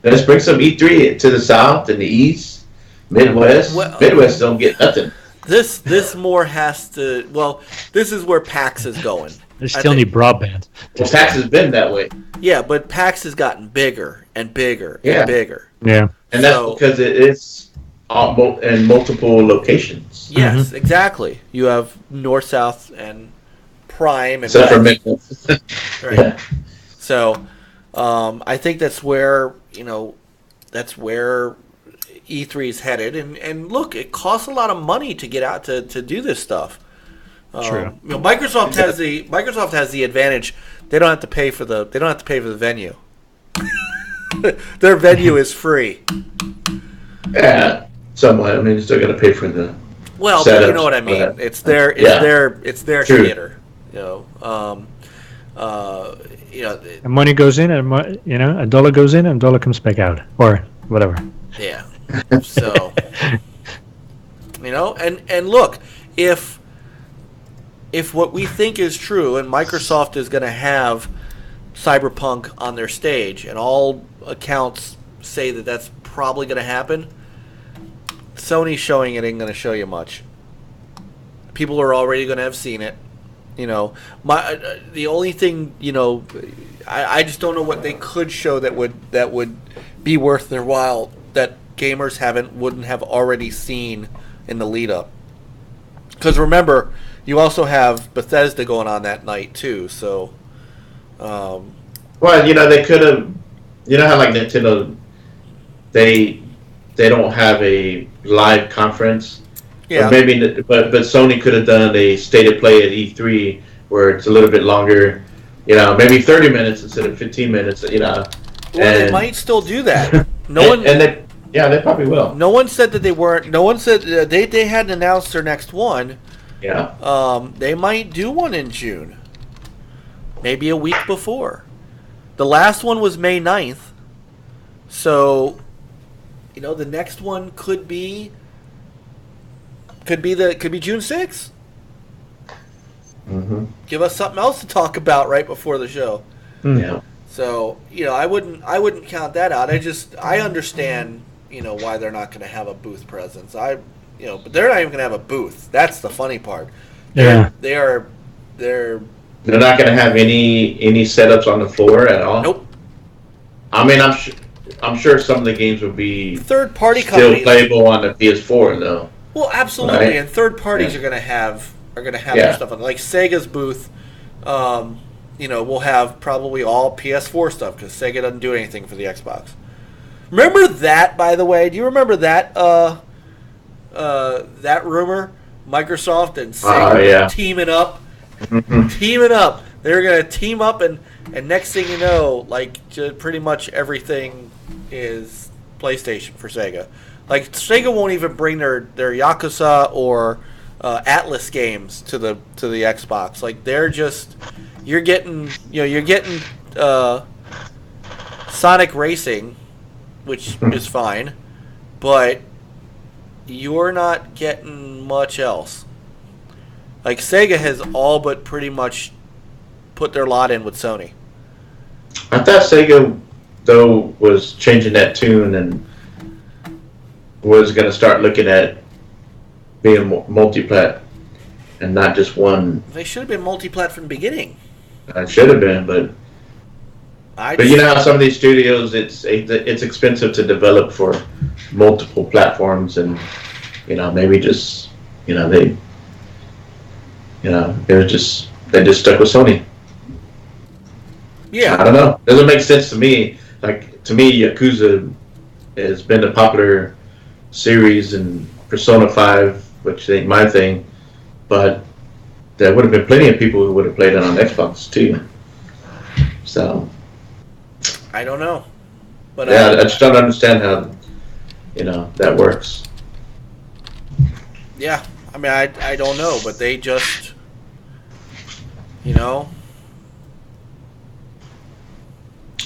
let's bring some E3 to the South and the East, Midwest. Midwest don't get nothing. This more has to. Well, this is where PAX is going. They still need broadband. Well, PAX has been that way. Yeah, but PAX has gotten bigger and bigger Yeah. and bigger. Yeah. And that's because it is in multiple locations. Yes, exactly. You have North, South, and Prime, and Except for West. Midwest. Right. Yeah. So, I think that's where E3 is headed. And look, it costs a lot of money to get out to do this stuff. True. Microsoft has the advantage. They don't have to pay for the venue. Their venue is free. Yeah, somewhat. I mean, you still got to pay for the. Well, but you setups, know what I mean. but- It's their True. theater. And money goes in, and a dollar goes in, and a dollar comes back out, or whatever. Yeah. So, and look, if what we think is true, and Microsoft is going to have Cyberpunk on their stage, and all accounts say that that's probably going to happen, Sony showing it ain't going to show you much. People are already going to have seen it. The only thing, I just don't know what they could show that would be worth their while that gamers wouldn't have already seen in the lead up. Because remember, you also have Bethesda going on that night too. So, Well, they could have. You know how like Nintendo, they don't have a live conference. yeah. Or maybe, but Sony could have done a state of play at E3 where it's a little bit longer. Maybe 30 minutes instead of 15 minutes. Well, they might still do that. They probably will. No one said that they weren't. No one said they hadn't announced their next one. Yeah. They might do one in June. Maybe a week before. The last one was May 9th. So, the next one could be June 6th. Mm-hmm. Give us something else to talk about right before the show. Yeah. So, I wouldn't count that out. I understand, why they're not going to have a booth presence. But they're not even going to have a booth. That's the funny part. Yeah. They're They're not going to have any setups on the floor at all. nope. I mean, I'm sure some of the games will be Third party still companies. playable on the PS4 though. Well, absolutely, Right. and third parties Yeah. are going to have Yeah. their stuff on. Like Sega's booth, will have probably all PS4 stuff because Sega doesn't do anything for the Xbox. Remember that, by the way? Do you remember that? That rumor, Microsoft and Sega yeah. teaming up. Mm-hmm. Teaming up. They're going to team up, and next thing you know, pretty much everything is PlayStation for Sega. Like, Sega won't even bring their Yakuza or Atlas games to the Xbox. Like, they're just you're getting Sonic Racing, which is fine, but you're not getting much else. Like, Sega has all but pretty much put their lot in with Sony. I thought Sega though was changing that tune and was going to start looking at being multi-plat and not just one. They should have been multi-plat from the beginning. It should have been, but you know how some of these studios, it's expensive to develop for multiple platforms, and maybe just they You know, they just stuck with Sony. Yeah. I don't know. Doesn't make sense to me. Like, to me, Yakuza has been a popular series, and Persona 5, which ain't my thing, but there would have been plenty of people who would have played it on Xbox too. So I don't know. But yeah, I just don't understand how, that works. Yeah, I mean, I don't know, but they just,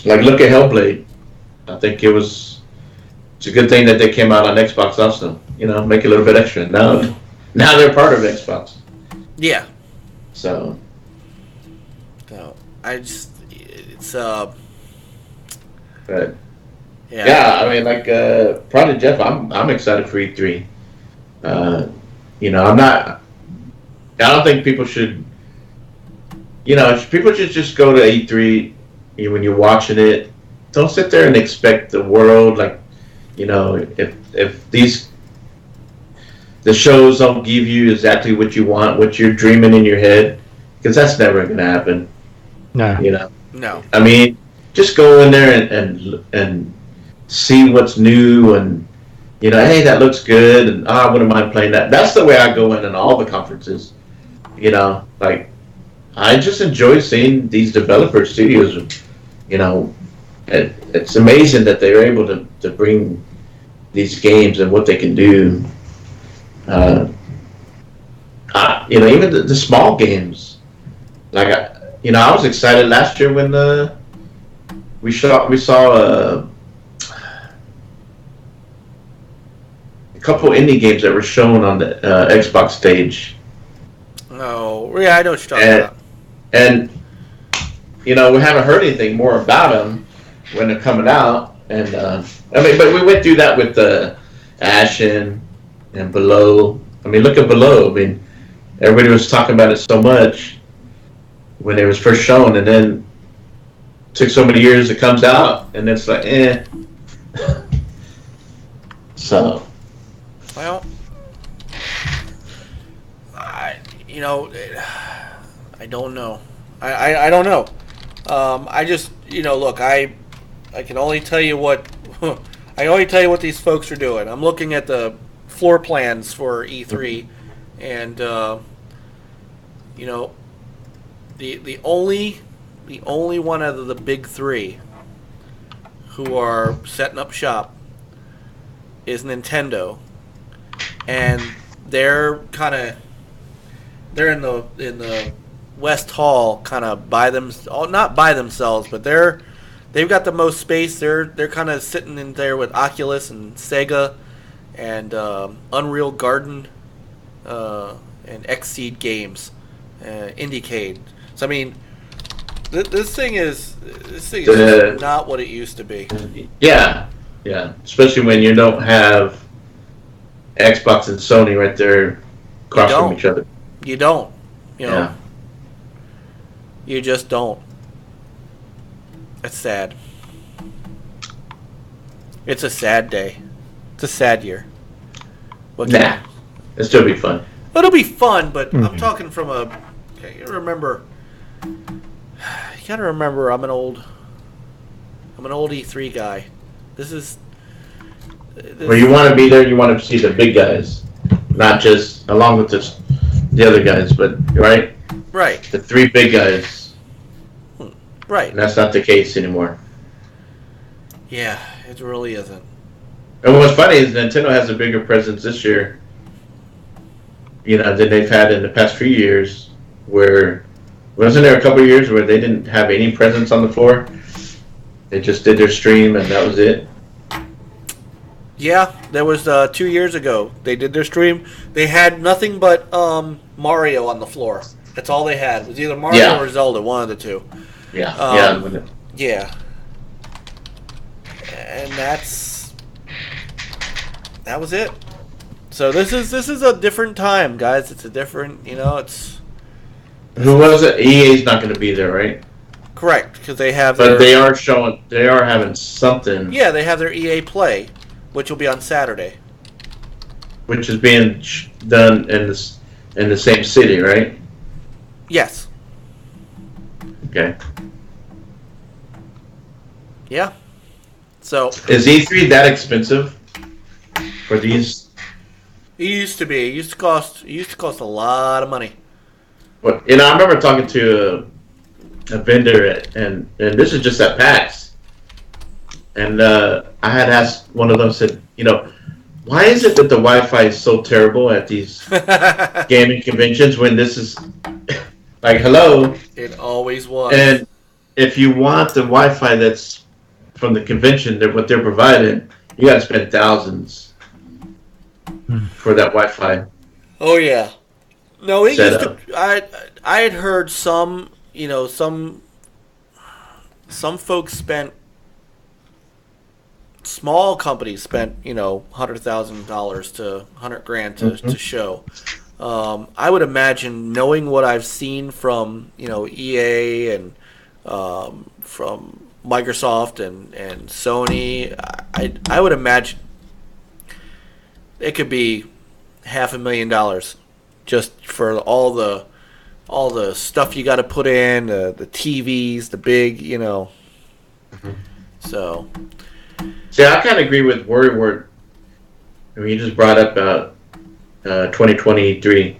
Like, look at Hellblade. I think it's a good thing that they came out on Xbox also. Make it a little bit extra. Now they're part of Xbox. Yeah. So it's But yeah. I mean, like, probably Jeff. I'm excited for E3. I'm not. I don't think people should. People should just go to E3 when you're watching it. Don't sit there and expect the world. Like, if the shows don't give you exactly what you want, what you're dreaming in your head, because that's never going to happen. No. No. I mean, just go in there and see what's new, and hey, that looks good, and I wouldn't mind playing that. That's the way I go in all the conferences. Like, I just enjoy seeing these developer studios. It's amazing that they're able to bring these games and what they can do. Even the small games. Like, I was excited last year when we saw a couple indie games that were shown on the Xbox stage. Oh, yeah, I know what you're talking about. And we haven't heard anything more about them when they're coming out. And but we went through that with Ashen and Below. I mean, look at Below. I mean, everybody was talking about it so much when it was first shown, and then took so many years it comes out, and it's like, eh. So, well, I don't know. I don't know. I just, look, I can only tell you what I can only tell you what these folks are doing. I'm looking at the floor plans for E3, and the only one out of the big three who are setting up shop is Nintendo, and they're in the West Hall, kind of not by themselves, but they've got the most space. They're kind of sitting in there with Oculus and Sega and Unreal Garden and Xseed Games, Indiecade. So I mean, this thing is not what it used to be. Yeah, especially when you don't have Xbox and Sony right there across from each other. You don't. You just don't. It's sad. It's a sad day. It's a sad year. It'll still be fun. It'll be fun, but I'm talking from you gotta remember, I'm an old E3 guy. Where you want to be there, you want to see the big guys, not just along with the other guys, but right, the three big guys, right. And that's not the case anymore. Yeah, it really isn't. And what's funny is Nintendo has a bigger presence this year, than they've had in the past few years. Where wasn't there a couple of years where they didn't have any presence on the floor? They just did their stream and that was it. Yeah, there was 2 years ago. They did their stream. They had nothing but Mario on the floor. That's all they had. It was either Mario or Zelda, one of the two. Yeah. Yeah. And that was it. So this is a different time, guys. It's a different, it's. Who was it? EA's not going to be there, right? Correct, because they have. But they are having something. Yeah, they have their EA Play, which will be on Saturday. Which is being done in the same city, right? Yes. Okay. Yeah. So Is E3 that expensive for these? it used to be. It used to cost a lot of money. What I remember talking to a vendor and this is just at PAX, and I had asked one of them, said, why is it that the Wi-Fi is so terrible at these gaming conventions when this is like, hello? It always was. And if you want the Wi-Fi that's from the convention, what they're providing, you got to spend thousands for that Wi-Fi. Oh yeah. No, it used Setup. to. I had heard some folks spent, small companies spent $100,000 to $100,000 to show. I would imagine, knowing what I've seen from EA and from Microsoft and Sony, I would imagine it could be $500,000 just for all the stuff you got to put in, the TVs, the big, So. See, I kind of agree with Word. I mean, you just brought up 2023.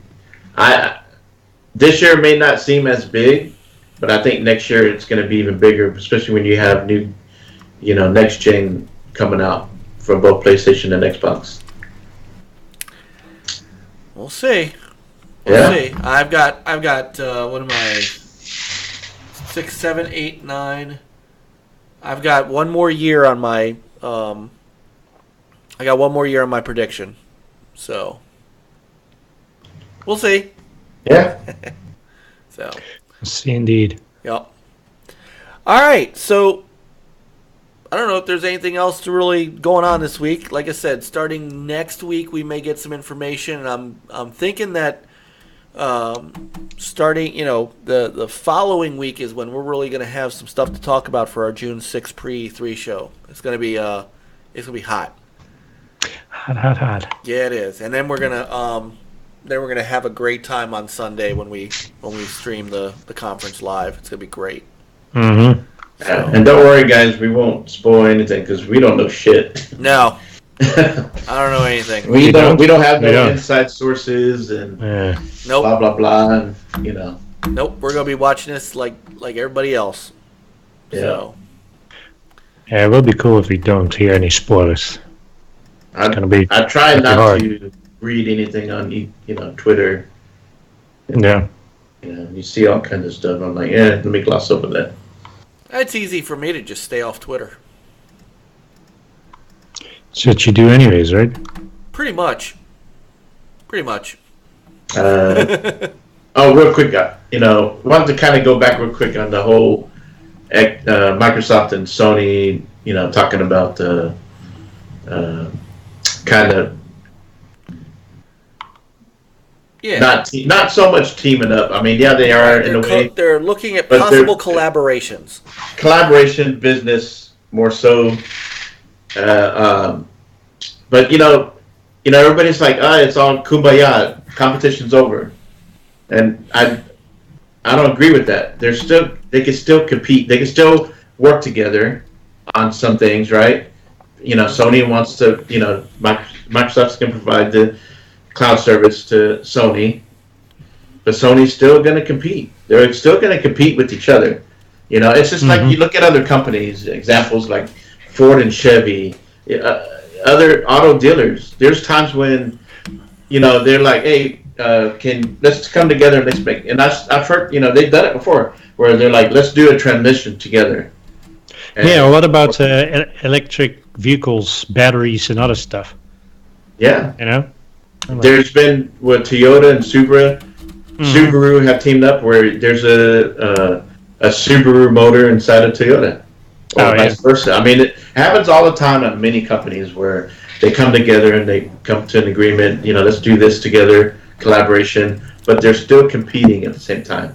This year may not seem as big, but I think next year it's going to be even bigger, especially when you have new, next gen coming out for both PlayStation and Xbox. We'll see. Yeah. See. I've got what am I? 6, 7, 8, 9. I've got one more year on my I got one more year on my prediction. So we'll see. Yeah. So See, indeed. yep. All right, so I don't know if there's anything else to really going on this week. Like I said, starting next week we may get some information, and I'm thinking that starting the following week is when we're really going to have some stuff to talk about for our June 6th pre-3 show. It's going to be hot. Hot. Yeah, it is. And then we're gonna have a great time on Sunday when we stream the conference live. It's gonna be great. Mm-hmm. And don't worry, guys, we won't spoil anything because we don't know shit. No, I don't know anything. We don't have We no don't. inside sources and Nope. blah blah blah, and Nope. We're gonna be watching this like everybody else. Yeah. So Yeah, it will be cool if we don't hear any spoilers. It's gonna be I try pretty not hard. to read anything on Twitter. Yeah. You see all kinds of stuff. I'm like, let me gloss over that. it's easy for me to just stay off Twitter. It's what you do anyways, right? Pretty much. Real quick, wanted to kind of go back real quick on the whole Microsoft and Sony, talking about kind of Yeah. not so much teaming up. I mean, yeah, they are in a way. They're looking at but possible collaborations. Collaboration, business, more so. But everybody's like, it's all kumbaya. Competition's over, and I don't agree with that. They can still compete. They can still work together on some things, right? Sony wants to. Microsoft's going to provide the cloud service to Sony, but Sony's still going to compete. They're still going to compete with each other. It's just like you look at other companies, examples like Ford and Chevy, other auto dealers. There's times when, they're like, hey, let's come together and let's make. And I've heard, they've done it before, where they're like, let's do a transmission together. And Yeah, well, what about electric vehicles, batteries, and other stuff? Yeah. There's been with Toyota and Subaru have teamed up where there's a Subaru motor inside of Toyota, or vice versa. I mean, it happens all the time at many companies where they come together and they come to an agreement. Let's do this together, collaboration, but they're still competing at the same time.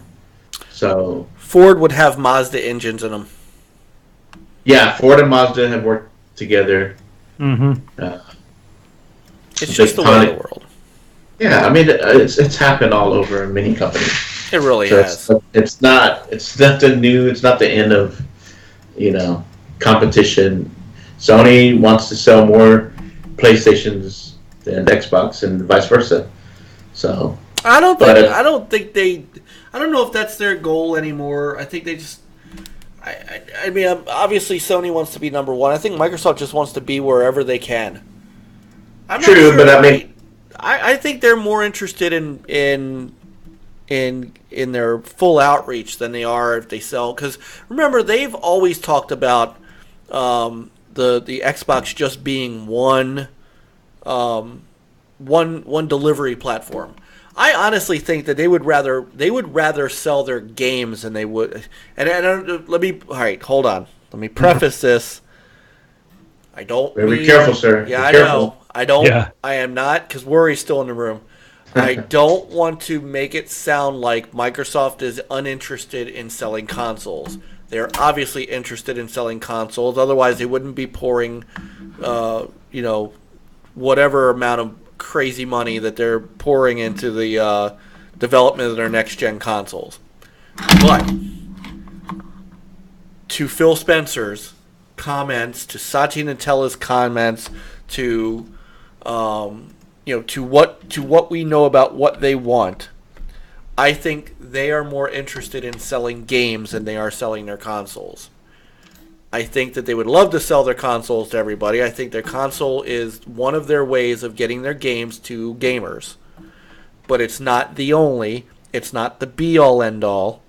So Ford would have Mazda engines in them. yeah, Ford and Mazda have worked together. It's just the way of the world. Yeah, I mean, it's happened all over in many companies. It really So has. it's nothing new. It's not the end of competition. Sony wants to sell more PlayStations than Xbox, and vice versa. So I don't think they. I don't know if that's their goal anymore. I think they just. I mean, obviously Sony wants to be number one. I think Microsoft just wants to be wherever they can. I'm true, not sure, but I mean, I think they're more interested in their full outreach than they are if they sell. Because remember, they've always talked about the Xbox just being one delivery platform. I honestly think that they would rather sell their games than they would. And let me all right, hold on. Let me preface this. I don't. Be careful, sir. Yeah, be I careful. know. I don't. Yeah. I am not, because Worry's still in the room. I don't want to make it sound like Microsoft is uninterested in selling consoles. They're obviously interested in selling consoles. Otherwise, they wouldn't be pouring, whatever amount of crazy money that they're pouring into the development of their next-gen consoles. But to Phil Spencer's comments, to Satya Nadella's comments, to what we know about what they want, I think they are more interested in selling games than they are selling their consoles. I think that they would love to sell their consoles to everybody. I think their console is one of their ways of getting their games to gamers. But it's not the only. It's not the be-all, end-all.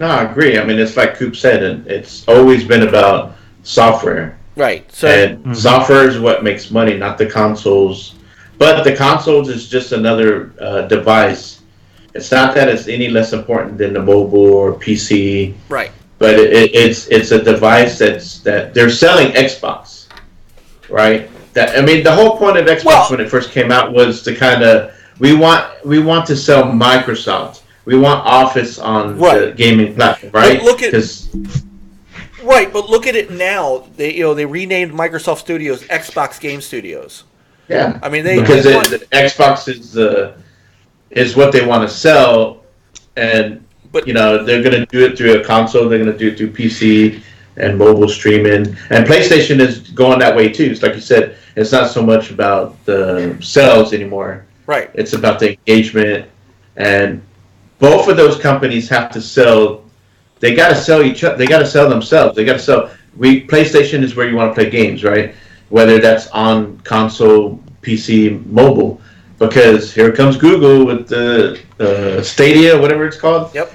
No, I agree. I mean, it's like Coop said, it's always been about software. Right. So, and software is what makes money, not the consoles. But the consoles is just another device. It's not that it's any less important than the mobile or PC. right. But it's a device that they're selling Xbox, right? The whole point of Xbox when it first came out was to kind of we want to sell Microsoft. We want Office on the gaming platform, right? But look at it now. They renamed Microsoft Studios Xbox Game Studios. Yeah, I mean Xbox is what they want to sell, and they're going to do it through a console. They're going to do it through PC and mobile streaming, and PlayStation is going that way too. It's like you said, it's not so much about the sales anymore. Right. It's about the engagement, and both of those companies have to sell. They got to sell each other. They got to sell themselves. They got to sell. PlayStation is where you want to play games, right? Whether that's on console, PC, mobile. Because here comes Google with the Stadia, whatever it's called. Yep.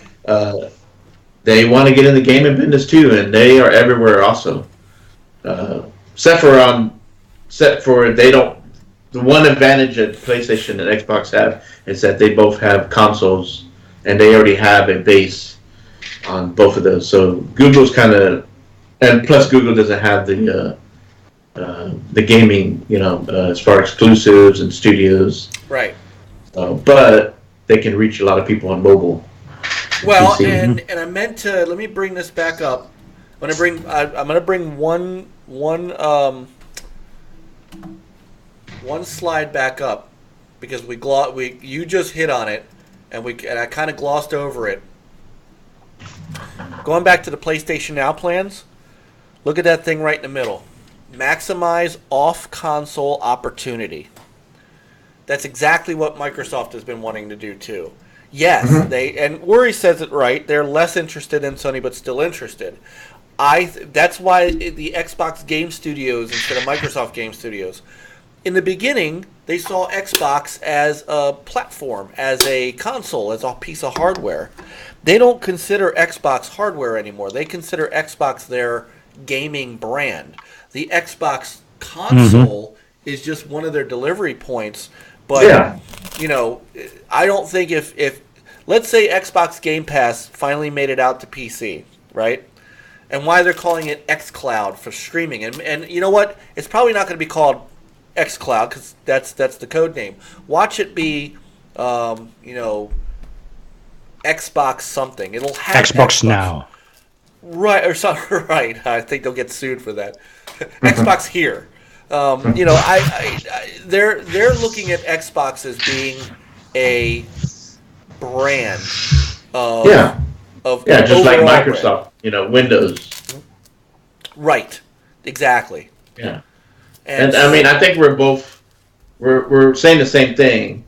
They want to get in the gaming business too, and they are everywhere also. Except for they don't. The one advantage that PlayStation and Xbox have is that they both have consoles, and they already have a base on both of those. So Google's kind of, and plus Google doesn't have the gaming, as far as exclusives and studios. Right. But they can reach a lot of people on mobile. Well, and I meant to let me bring this back up. I'm gonna bring one slide back up because you just hit on it and I kind of glossed over it. Going back to the PlayStation Now plans, look at that thing right in the middle. Maximize off-console opportunity. That's exactly what Microsoft has been wanting to do too. Yes, and Worry says it right. They're less interested in Sony, but still interested. That's why the Xbox Game Studios instead of Microsoft Game Studios. In the beginning, they saw Xbox as a platform, as a console, as a piece of hardware. They don't consider Xbox hardware anymore. They consider Xbox their gaming brand. The Xbox console is just one of their delivery points. But, I don't think if let's say Xbox Game Pass finally made it out to PC, right? And why they're calling it xCloud for streaming. And you know what? It's probably not going to be called xCloud because that's the code name. Watch it be, Xbox something. It'll have Xbox Now. Right, or something. Right. I think they'll get sued for that. Xbox here. They're looking at Xbox as being brand of just like overall Microsoft, Windows. Right. Exactly. Yeah. And I mean, I think we're saying the same thing.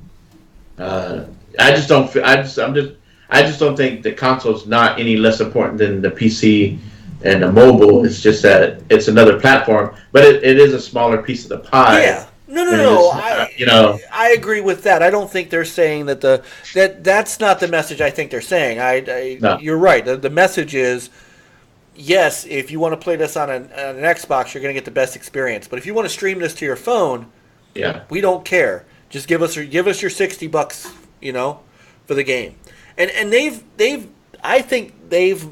I just don't think the console is not any less important than the PC and the mobile. It's just that it's another platform, but it is a smaller piece of the pie. Yeah. No. I agree with that. I don't think they're saying that's not the message I think they're saying. No. You're right. The message is, yes, if you want to play this on an Xbox, you're going to get the best experience. But if you want to stream this to your phone, we don't care. Just give us your $60, for the game. And I think they've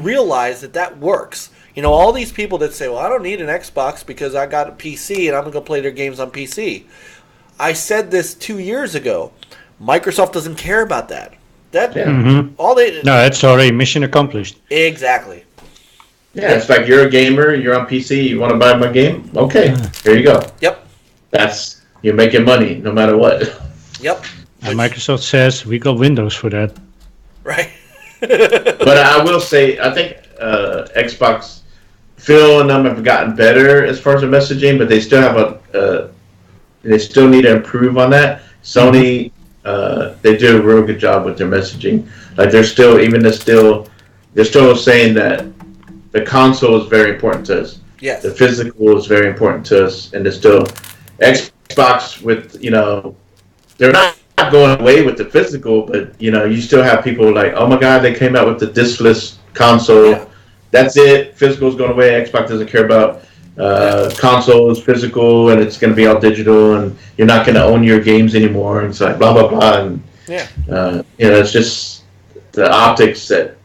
realized that works. All these people that say, well, I don't need an Xbox because I got a PC and I'm going to play their games on PC. I said this 2 years ago. Microsoft doesn't care about that. It's already mission accomplished. Exactly. Yeah, it's like you're a gamer, you're on PC, you want to buy my game? Okay, here you go. Yep. You're making money no matter what. Yep. And Microsoft says we got Windows for that. Right. But I will say, I think Xbox, Phil and them have gotten better as far as the messaging, but they still have they still need to improve on that. Sony, they do a real good job with their messaging. Like they're still saying that the console is very important to us. Yes. The physical is very important to us, and there's still Xbox with they're not going away with the physical, but you still have people like, oh my god, they came out with the discless console. Yeah. That's it. Physical is going away. Xbox doesn't care about console is physical, and it's going to be all digital, and you're not going to own your games anymore. And it's like blah blah blah, and it's just the optics that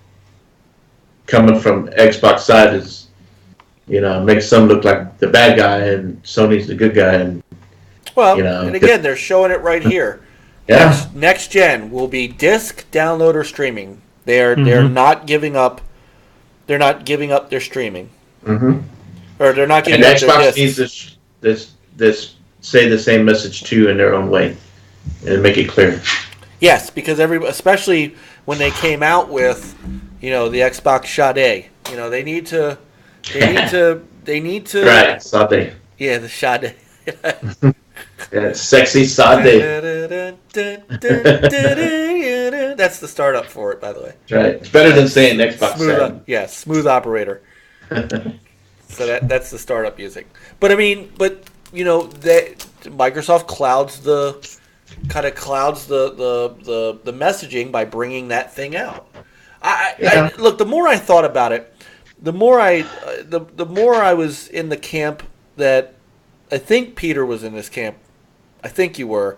coming from Xbox side is, makes some look like the bad guy, and Sony's the good guy, and and again, they're showing it right here. Yeah. Next gen will be disc, download, or streaming. They're not giving up. They're not giving up their streaming. Mm-hmm. Or they're not giving up their Xbox needs this say the same message too in their own way and make it clear. Yes, because especially when they came out with, the Xbox Sade. They need to. Right, Sade. Yeah, the Sade. Yeah, sexy Sade. That's the startup for it, by the way. Right. It's better than saying Xbox. Smooth operator. So that's the startup music. But I mean, Microsoft clouds the messaging by bringing that thing out. I look, the more I thought about it, the more I was in the camp that I think Peter was in this camp. I think you were.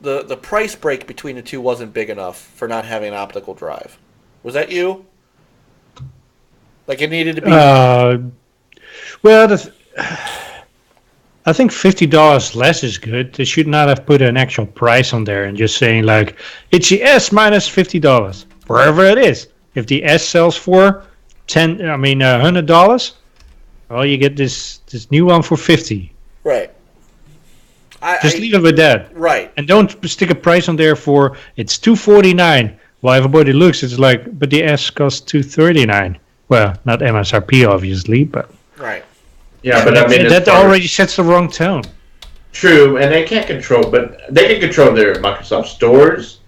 The price break between the two wasn't big enough for not having an optical drive. Was that you? Like it needed to be. I think $50 less is good. They should not have put an actual price on there and just saying like it's the S minus $50 wherever it is. If the S sells for $100, well, you get this new one for $50. Right. Just leave it with that. Right. And don't stick a price on there for it's $249. While everybody looks, it's like, but the S costs $239. Well, not MSRP obviously, but right. Yeah, but I mean that already sets the wrong tone. True, and they can't control, but they can control their Microsoft stores.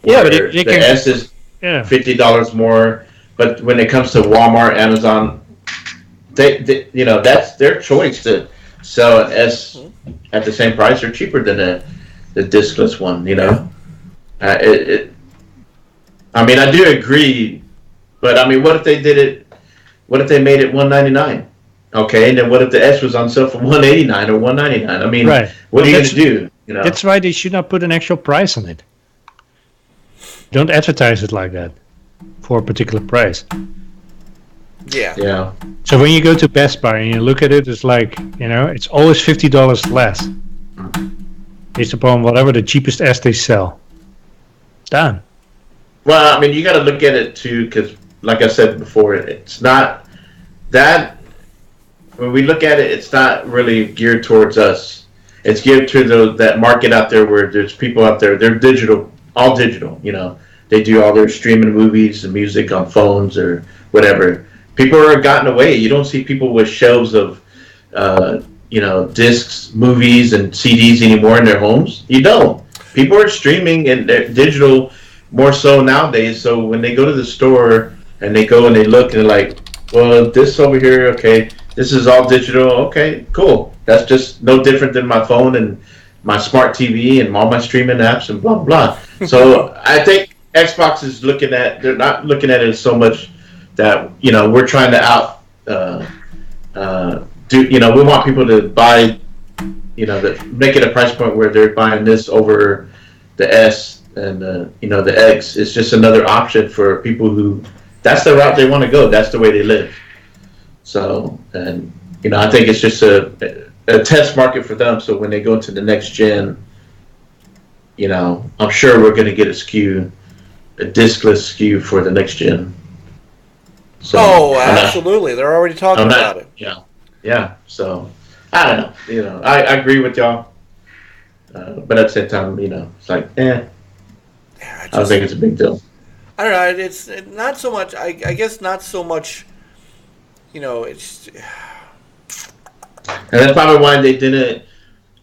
Yeah, but they the can. S is $50 more, but when it comes to Walmart, Amazon, they that's their choice to sell an S at the same price or cheaper than the discless one. I mean, I do agree, but I mean, what if they did it? What if they made it $199? Okay, and then what if the S was on sale for $189 or $199? I mean, what are you going to do? That's why they should not put an actual price on it. Don't advertise it like that for a particular price. Yeah. Yeah. So when you go to Best Buy and you look at it, it's like, it's always $50 less. Based upon whatever the cheapest S they sell. Done. Well, I mean, you got to look at it too, because like I said before, it's not that. When we look at it, it's not really geared towards us. It's geared to that market out there where there's people out there. They're digital all digital. You know, they do all their streaming movies and music on phones or whatever. People are gotten away. You don't see people with shelves of, discs, movies, and CDs anymore in their homes. You don't. People are streaming and they're digital more so nowadays. So when they go to the store and they go and they look and they're like, well, this over here, okay, this is all digital. Okay, cool. That's just no different than my phone and my smart TV and all my streaming apps and blah, blah. So I think Xbox is they're not looking at it so much that, we're trying to we want people to buy, make it a price point where they're buying this over the S and, the X. It's just another option for people who, that's the route they want to go. That's the way they live. So, and, I think it's just a test market for them. So when they go into the next gen, I'm sure we're going to get a discless SKU for the next gen. So, absolutely. They're already talking about it. Yeah. So, I don't know. I agree with y'all. But at the same time, it's like, I don't think it's a big deal. I don't know. It's not so much. I guess not so much. It's. And that's probably why they didn't.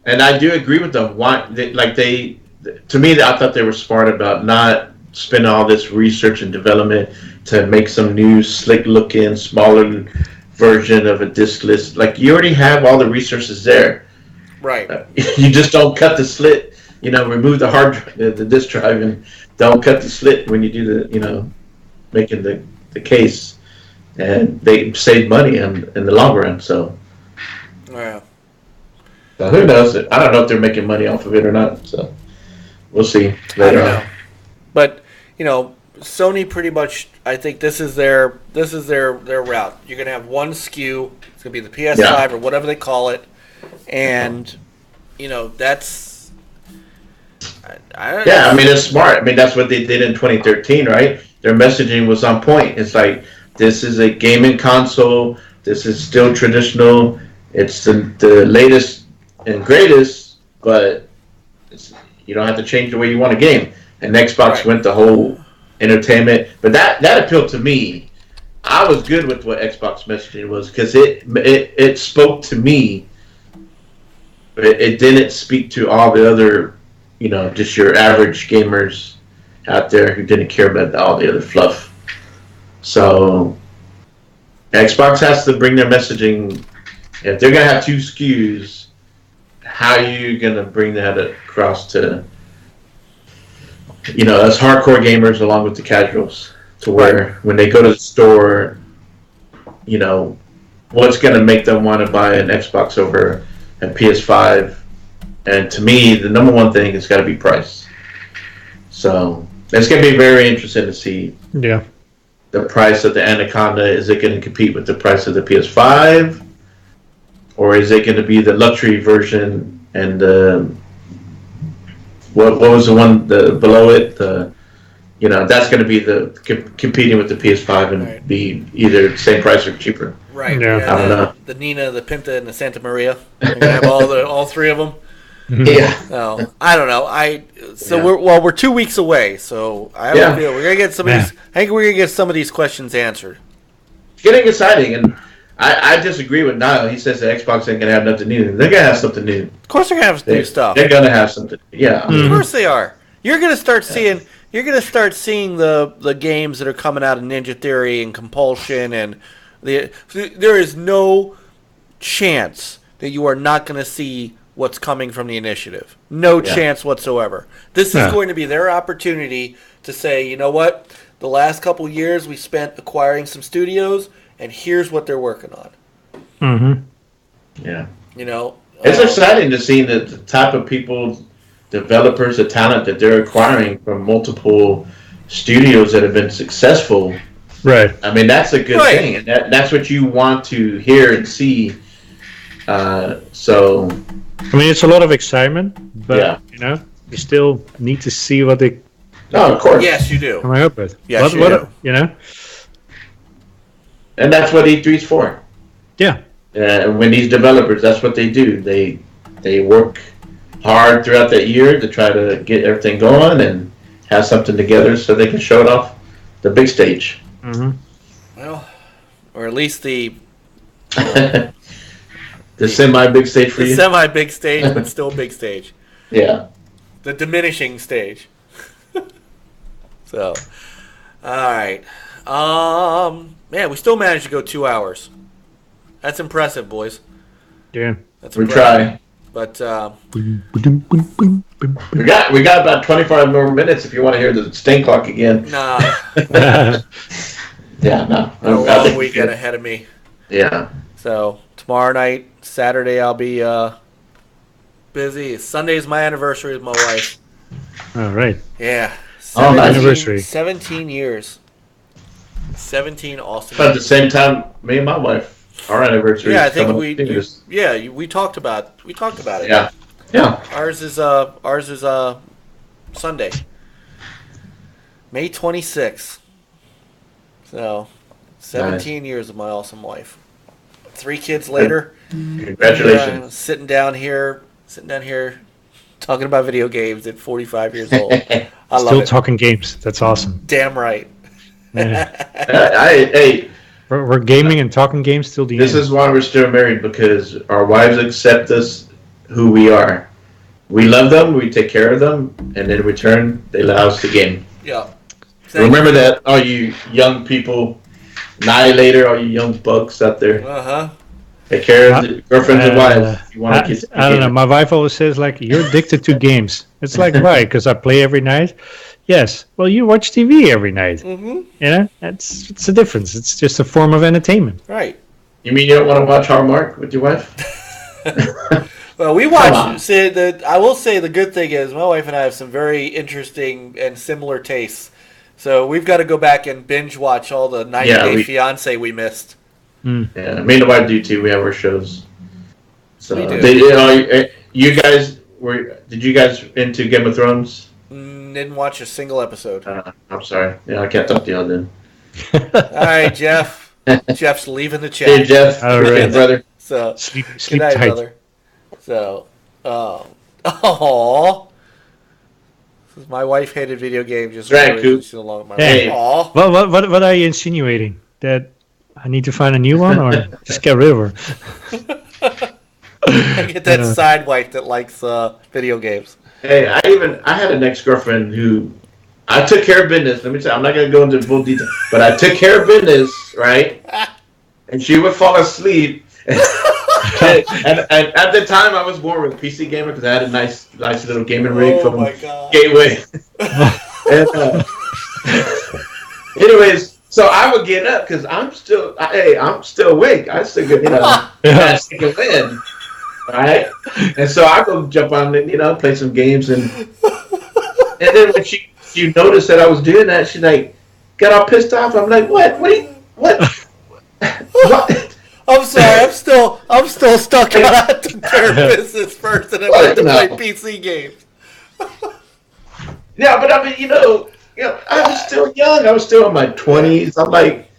And I do agree with them. To me, I thought they were smart about not spending all this research and development to make some new, slick-looking, smaller version of a diskless. Like, you already have all the resources there. Right. You just don't cut the slit. Remove the hard drive, the disk drive, and don't cut the slit when you do the, making the case. And they save money in the long run. So. Yeah. So who knows? I don't know if they're making money off of it or not. So we'll see later on. But Sony pretty much. I think this is their route. You're gonna have one SKU. It's gonna be the PS5 or whatever they call it, and that's. I mean, it's smart. I mean, that's what they did in 2013, right? Their messaging was on point. It's like, this is a gaming console. This is still traditional. It's the latest and greatest, but you don't have to change the way you want to game. And Xbox went the whole entertainment, but that appealed to me. I was good with what Xbox messaging was because it spoke to me, but it didn't speak to all the other, just your average gamers out there who didn't care about all the other fluff. So Xbox has to bring their messaging. If they're going to have two SKUs, how are you going to bring that across to, us hardcore gamers along with the casuals, to where when they go to the store, what's going to make them want to buy an Xbox over a PS5? And to me, the number one thing has got to be price. So it's going to be very interesting to see the price of the Anaconda. Is it going to compete with the price of the PS5? Or is it going to be the luxury version and what was the one below it? That's going to be the competing with the PS5 and be either same price or cheaper. Right. Yeah. I don't know. The Nina, the Pinta, and the Santa Maria. You're gonna have all three of them. Yeah. No, I don't know. We're 2 weeks away, so I have a feel we're gonna get some of these. I think we're gonna get some of these questions answered. It's getting exciting, and I disagree with Niall. He says the Xbox ain't gonna have nothing new. They're gonna have something new. Of course, they're gonna have new stuff. They're gonna have something. Yeah. Of course they are. You're gonna start seeing. You're gonna start seeing the games that are coming out of Ninja Theory and Compulsion, and there is no chance that you are not gonna see what's coming from the initiative. No chance whatsoever. This is going to be their opportunity to say, you know what? The last couple years we spent acquiring some studios, and here's what they're working on. Mm-hmm. Yeah. It's exciting to see the type of people, developers, the talent that they're acquiring from multiple studios that have been successful. Right. I mean, that's a good thing. And that's what you want to hear and see. So... I mean, it's a lot of excitement, but, you still need to see what they... No, of course. Yes, you do. Come up with. Yes, you do. And that's what E3's for. Yeah. When these developers, that's what they do. They work hard throughout that year to try to get everything going, and have something together so they can show it off the big stage. Mm-hmm. Well, or at least the semi-big stage for the you? semi-big stage, but still big stage. Yeah. The diminishing stage. So, all right. Man, we still managed to go 2 hours. That's impressive, boys. Yeah. That's We impressive. try. But We got about 25 more minutes if you want to hear the stain clock again. nah, Yeah, no. a long weekend ahead of me. Yeah. So tomorrow night, Saturday, I'll be busy. Sunday's my anniversary with my wife. All right. Yeah. Oh, nice. Anniversary. 17 years. 17 awesome But at the years. same time, me and my wife, our anniversary. Yeah, I is think coming up too. we talked about it. Yeah. Yeah. Ours is Sunday, May 26th. So, 17 years of my awesome life. 3 kids later. Congratulations. Sitting down here, talking about video games at 45 years old. I love Still it. talking games. That's awesome. Damn right. Yeah. Hey, We're gaming and talking games till the this end. is why we're still married, because our wives accept us who we are. We love them, we take care of them, and in return, they allow us to game. Yeah. Remember that, all you young people, Annihilator, all you young bucks out there. Uh-huh. Take care of the girlfriends and wives. If you want to get I don't know. My wife always says, like, you're addicted to games. It's like, why? Because I play every night? Yes. Well, you watch TV every night. Mm-hmm. You know? It's a difference. It's just a form of entertainment. Right. You mean you don't want to watch Hallmark with your wife? Well, we watch. I will say the good thing is my wife and I have some very interesting and similar tastes. So we've got to go back and binge watch all the 90 Day Fiance we missed. Yeah, me and the wife do too. We have our shows. So We do. you guys did you guys into Game of Thrones? Didn't watch a single episode. I'm sorry. Yeah, I can't talk to y'all then. All right, Jeff. Jeff's leaving the chat. Hey, Jeff. All Good right. brother. So Sleep good night, tight. brother. So, aww. My wife hated video games. Just Right, Coop. she's along my Hey. Aw. What are you insinuating? That I need to find a new one, or just get rid of her? I get that side wife that likes video games. Hey, I had an ex-girlfriend who I took care of business. Let me tell you, I'm not going to go into full detail, but I took care of business, right? And she would fall asleep. and at the time, I was born with a PC gamer because I had a nice little gaming rig from Gateway. And, anyways, so I would get up because I'm still awake. I still get, I still can win, right? And so I go jump on and play some games, and then when she noticed that I was doing that, she like got all pissed off. I'm like, what? What? I'm sorry. I'm still stuck on I took care of business first, and I went to play PC games. Yeah, but I mean, I was still young. I was still in my 20s. I'm like,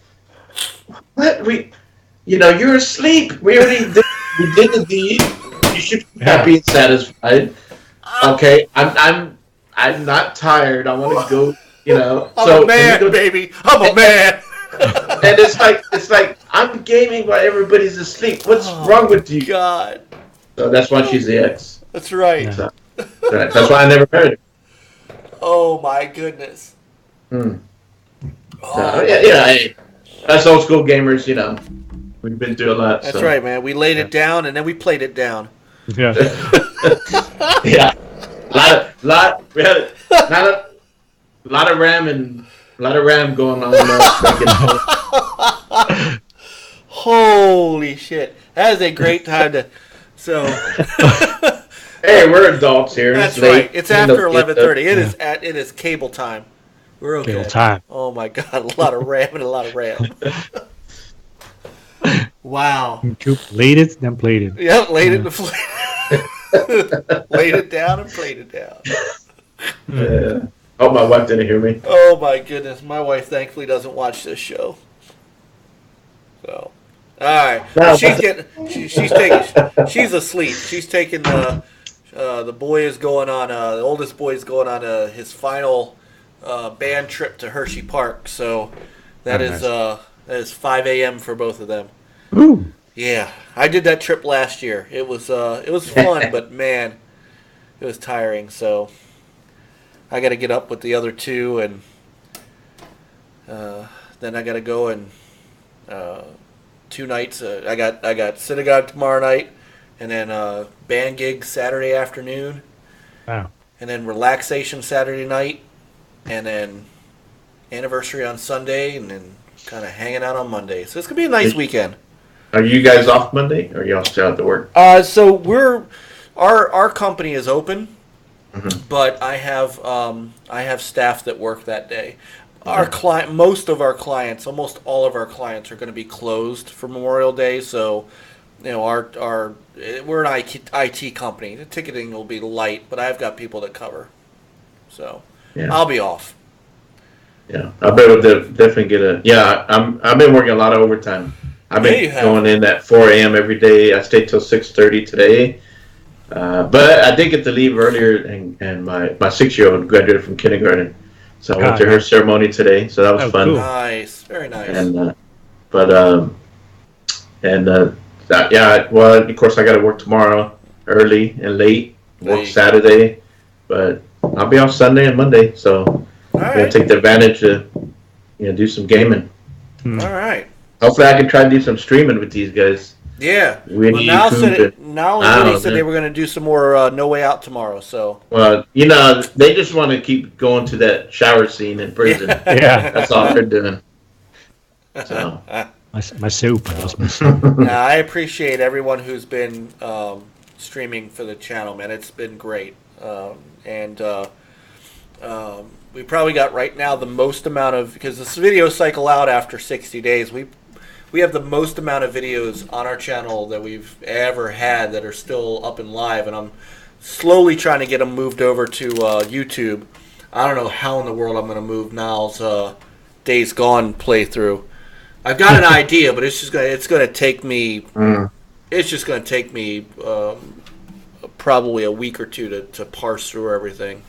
what? You're asleep. We did the deed. You should be happy and satisfied. Okay, I'm not tired. I want to go. I'm a man, baby. I'm a man. And it's like I'm gaming while everybody's asleep. What's wrong with you? God. So that's why she's the ex. That's right. So, that's why I never married her. Oh my goodness. So, hey, that's old school gamers. We've been through a lot. That's right, man. We laid it down and then we played it down. Yeah. Yeah. We had a lot of RAM going on. Holy shit. That is a great time to Hey, we're adults here. That's right. It's after 11:30. It is cable time. We're okay. Cable time. Oh my god, a lot of RAM and a lot of RAM. Wow. Laid it, then played it. Yep, laid it and played it. Laid it down and played it down. Yeah. Oh, my wife didn't hear me. Oh my goodness, my wife thankfully doesn't watch this show. So, all right, she's asleep. She's taking the boy is going on. The oldest boy is going on his final band trip to Hershey Park. So that Oh, that is 5 a.m. for both of them. Ooh. Yeah, I did that trip last year. It was fun, but man, it was tiring. So I got to get up with the other two, and then I got to go and 2 nights. I got synagogue tomorrow night, and then band gig Saturday afternoon, Wow. and then relaxation Saturday night, and then anniversary on Sunday, and then kind of hanging out on Monday. So it's gonna be a nice weekend. Are you guys off Monday, or are y'all still at the work? So our company is open, but I have staff that work that day. Most of our clients, almost all of our clients, are going to be closed for Memorial Day. So, we're an IT company. The ticketing will be light, but I've got people that cover. So, Yeah. I'll be off. Yeah, I bet we'll definitely get a. Yeah, I've been working a lot of overtime. I've been going in at 4 a.m. every day. I stayed till 6:30 today. But I did get to leave earlier, and my 6-year-old graduated from kindergarten, so I went to her ceremony today. So that was fun. Cool. Nice, very nice. And well, of course I got to work tomorrow early and late. Work Saturday, but I'll be off Sunday and Monday, so I'm gonna take the advantage to do some gaming. All right. Hopefully, I can try to do some streaming with these guys. Yeah. Winnie, Now Coop, Winnie said they were going to do some more No Way Out tomorrow. So. Well, they just want to keep going to that shower scene in prison. Yeah. That's all they're doing. So. My soup. I appreciate everyone who's been streaming for the channel, man. It's been great. We probably got right now the most amount of, because this video cycle out after 60 days, we have the most amount of videos on our channel that we've ever had that are still up and live, and I'm slowly trying to get them moved over to YouTube. I don't know how in the world I'm going to move Niall's Days Gone playthrough. I've got an idea, but it's going to take me. It's just going to take me probably a week or two to parse through everything.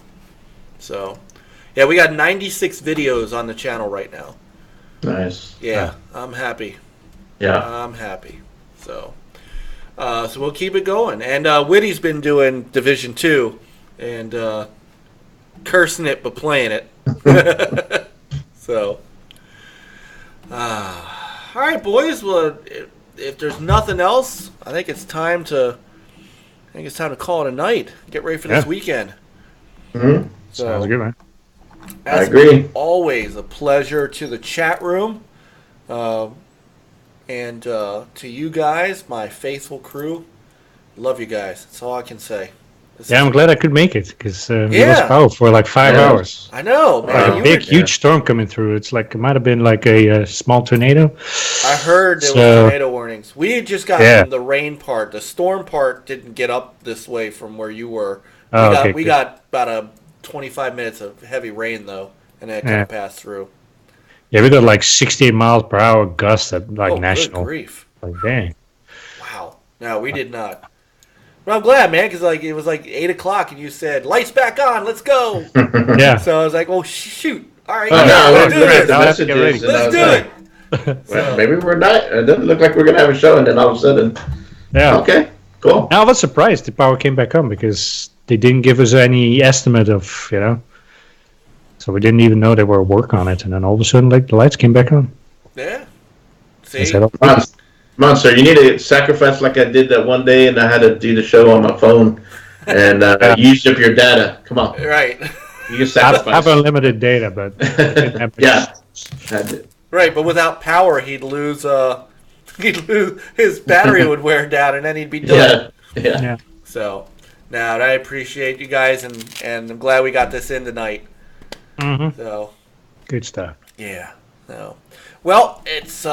So, yeah, we got 96 videos on the channel right now. Nice. Yeah, I'm happy. Yeah, I'm happy. So we'll keep it going. And Whitty's been doing Division 2 and cursing it but playing it. So, all right, boys. Well, if there's nothing else, I think it's time to call it a night. Get ready for this weekend. Mm-hmm. So, sounds good, man. I agree. Always a pleasure to the chat room. And to you guys, my faithful crew, love you guys. That's all I can say. I'm glad I could make it, because it was powerful for like 5 hours. I know, man. Like a big, huge storm coming through. It's like, it might have been like a small tornado. I heard there was tornado warnings. We had just gotten the rain part. The storm part didn't get up this way from where you were. We got about 25 minutes of heavy rain, though, and then it kind of passed through. Yeah, we got like 68 miles per hour gusts at national. Good grief. Like, dang. Wow. No, we did not. But I'm glad, man, because it was like 8 o'clock, and you said, lights back on, let's go. Yeah. So I was like, well, shoot. All right, let's do this. Let's do it. Well, maybe we're not. It doesn't look like we're going to have a show, and then all of a sudden, okay, cool. Now I was surprised the power came back on, because they didn't give us any estimate of, so we didn't even know they were working on it, and then all of a sudden, like, the lights came back on. Yeah. See? Monster, you need to sacrifice like I did that one day, and I had to do the show on my phone, and use up your data. Come on. Right. You can sacrifice. I have unlimited data, but yeah. Right, but without power, he'd lose. His battery would wear down, and then he'd be done. Yeah. So, now I appreciate you guys, and I'm glad we got this in tonight. Mm-hmm. So, good stuff. Yeah. So, well, it's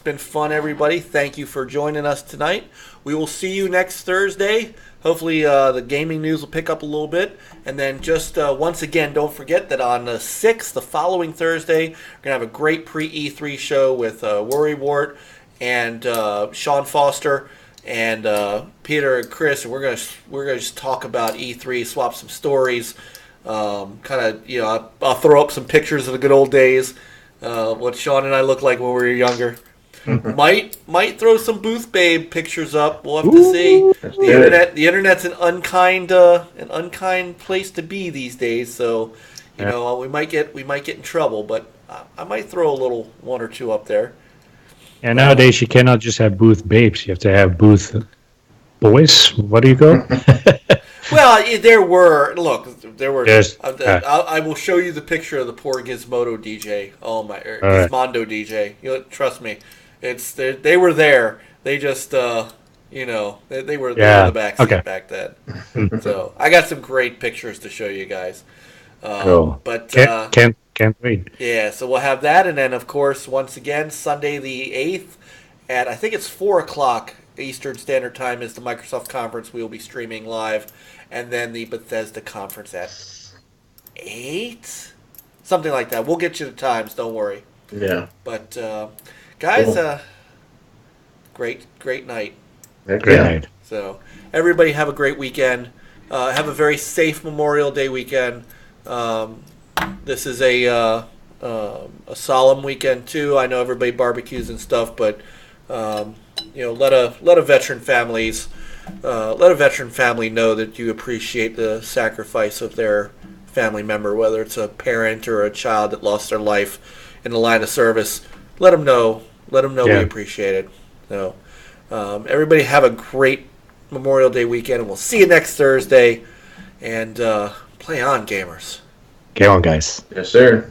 been fun, everybody. Thank you for joining us tonight. We will see you next Thursday. Hopefully, the gaming news will pick up a little bit. And then just once again, don't forget that on the 6th, the following Thursday, we're going to have a great pre-E3 show with Worrywart and Sean Foster and Peter and Chris. And we're gonna just talk about E3, swap some stories. Kind of, I'll throw up some pictures of the good old days, what Sean and I looked like when we were younger. Might throw some Booth Babe pictures up. We'll have to see. The internet's an unkind place to be these days. So, we might get in trouble, but I might throw a little one or two up there. And nowadays you cannot just have Booth Babes. You have to have Booth Boys. What do you go? Well, there were. Yes. I will show you the picture of the poor Gizmodo DJ. Oh my, Gizmondo DJ. Trust me, they were there. They just, they were in the backseat back then. So I got some great pictures to show you guys. Cool. But can't wait. Yeah, so we'll have that, and then of course once again Sunday the 8th at I think it's 4:00 Eastern Standard Time is the Microsoft conference. We will be streaming live, and then the Bethesda conference at 8, something like that. We'll get you the times. Don't worry. Yeah. But guys, great night. Great night. So everybody have a great weekend. Have a very safe Memorial Day weekend. This is a solemn weekend too. I know everybody barbecues and stuff, but let a veteran family know that you appreciate the sacrifice of their family member, whether it's a parent or a child that lost their life in the line of service. Let them know we appreciate it. So everybody have a great Memorial Day weekend, and we'll see you next Thursday. And play on, gamers. Game on, guys. Yes, sir.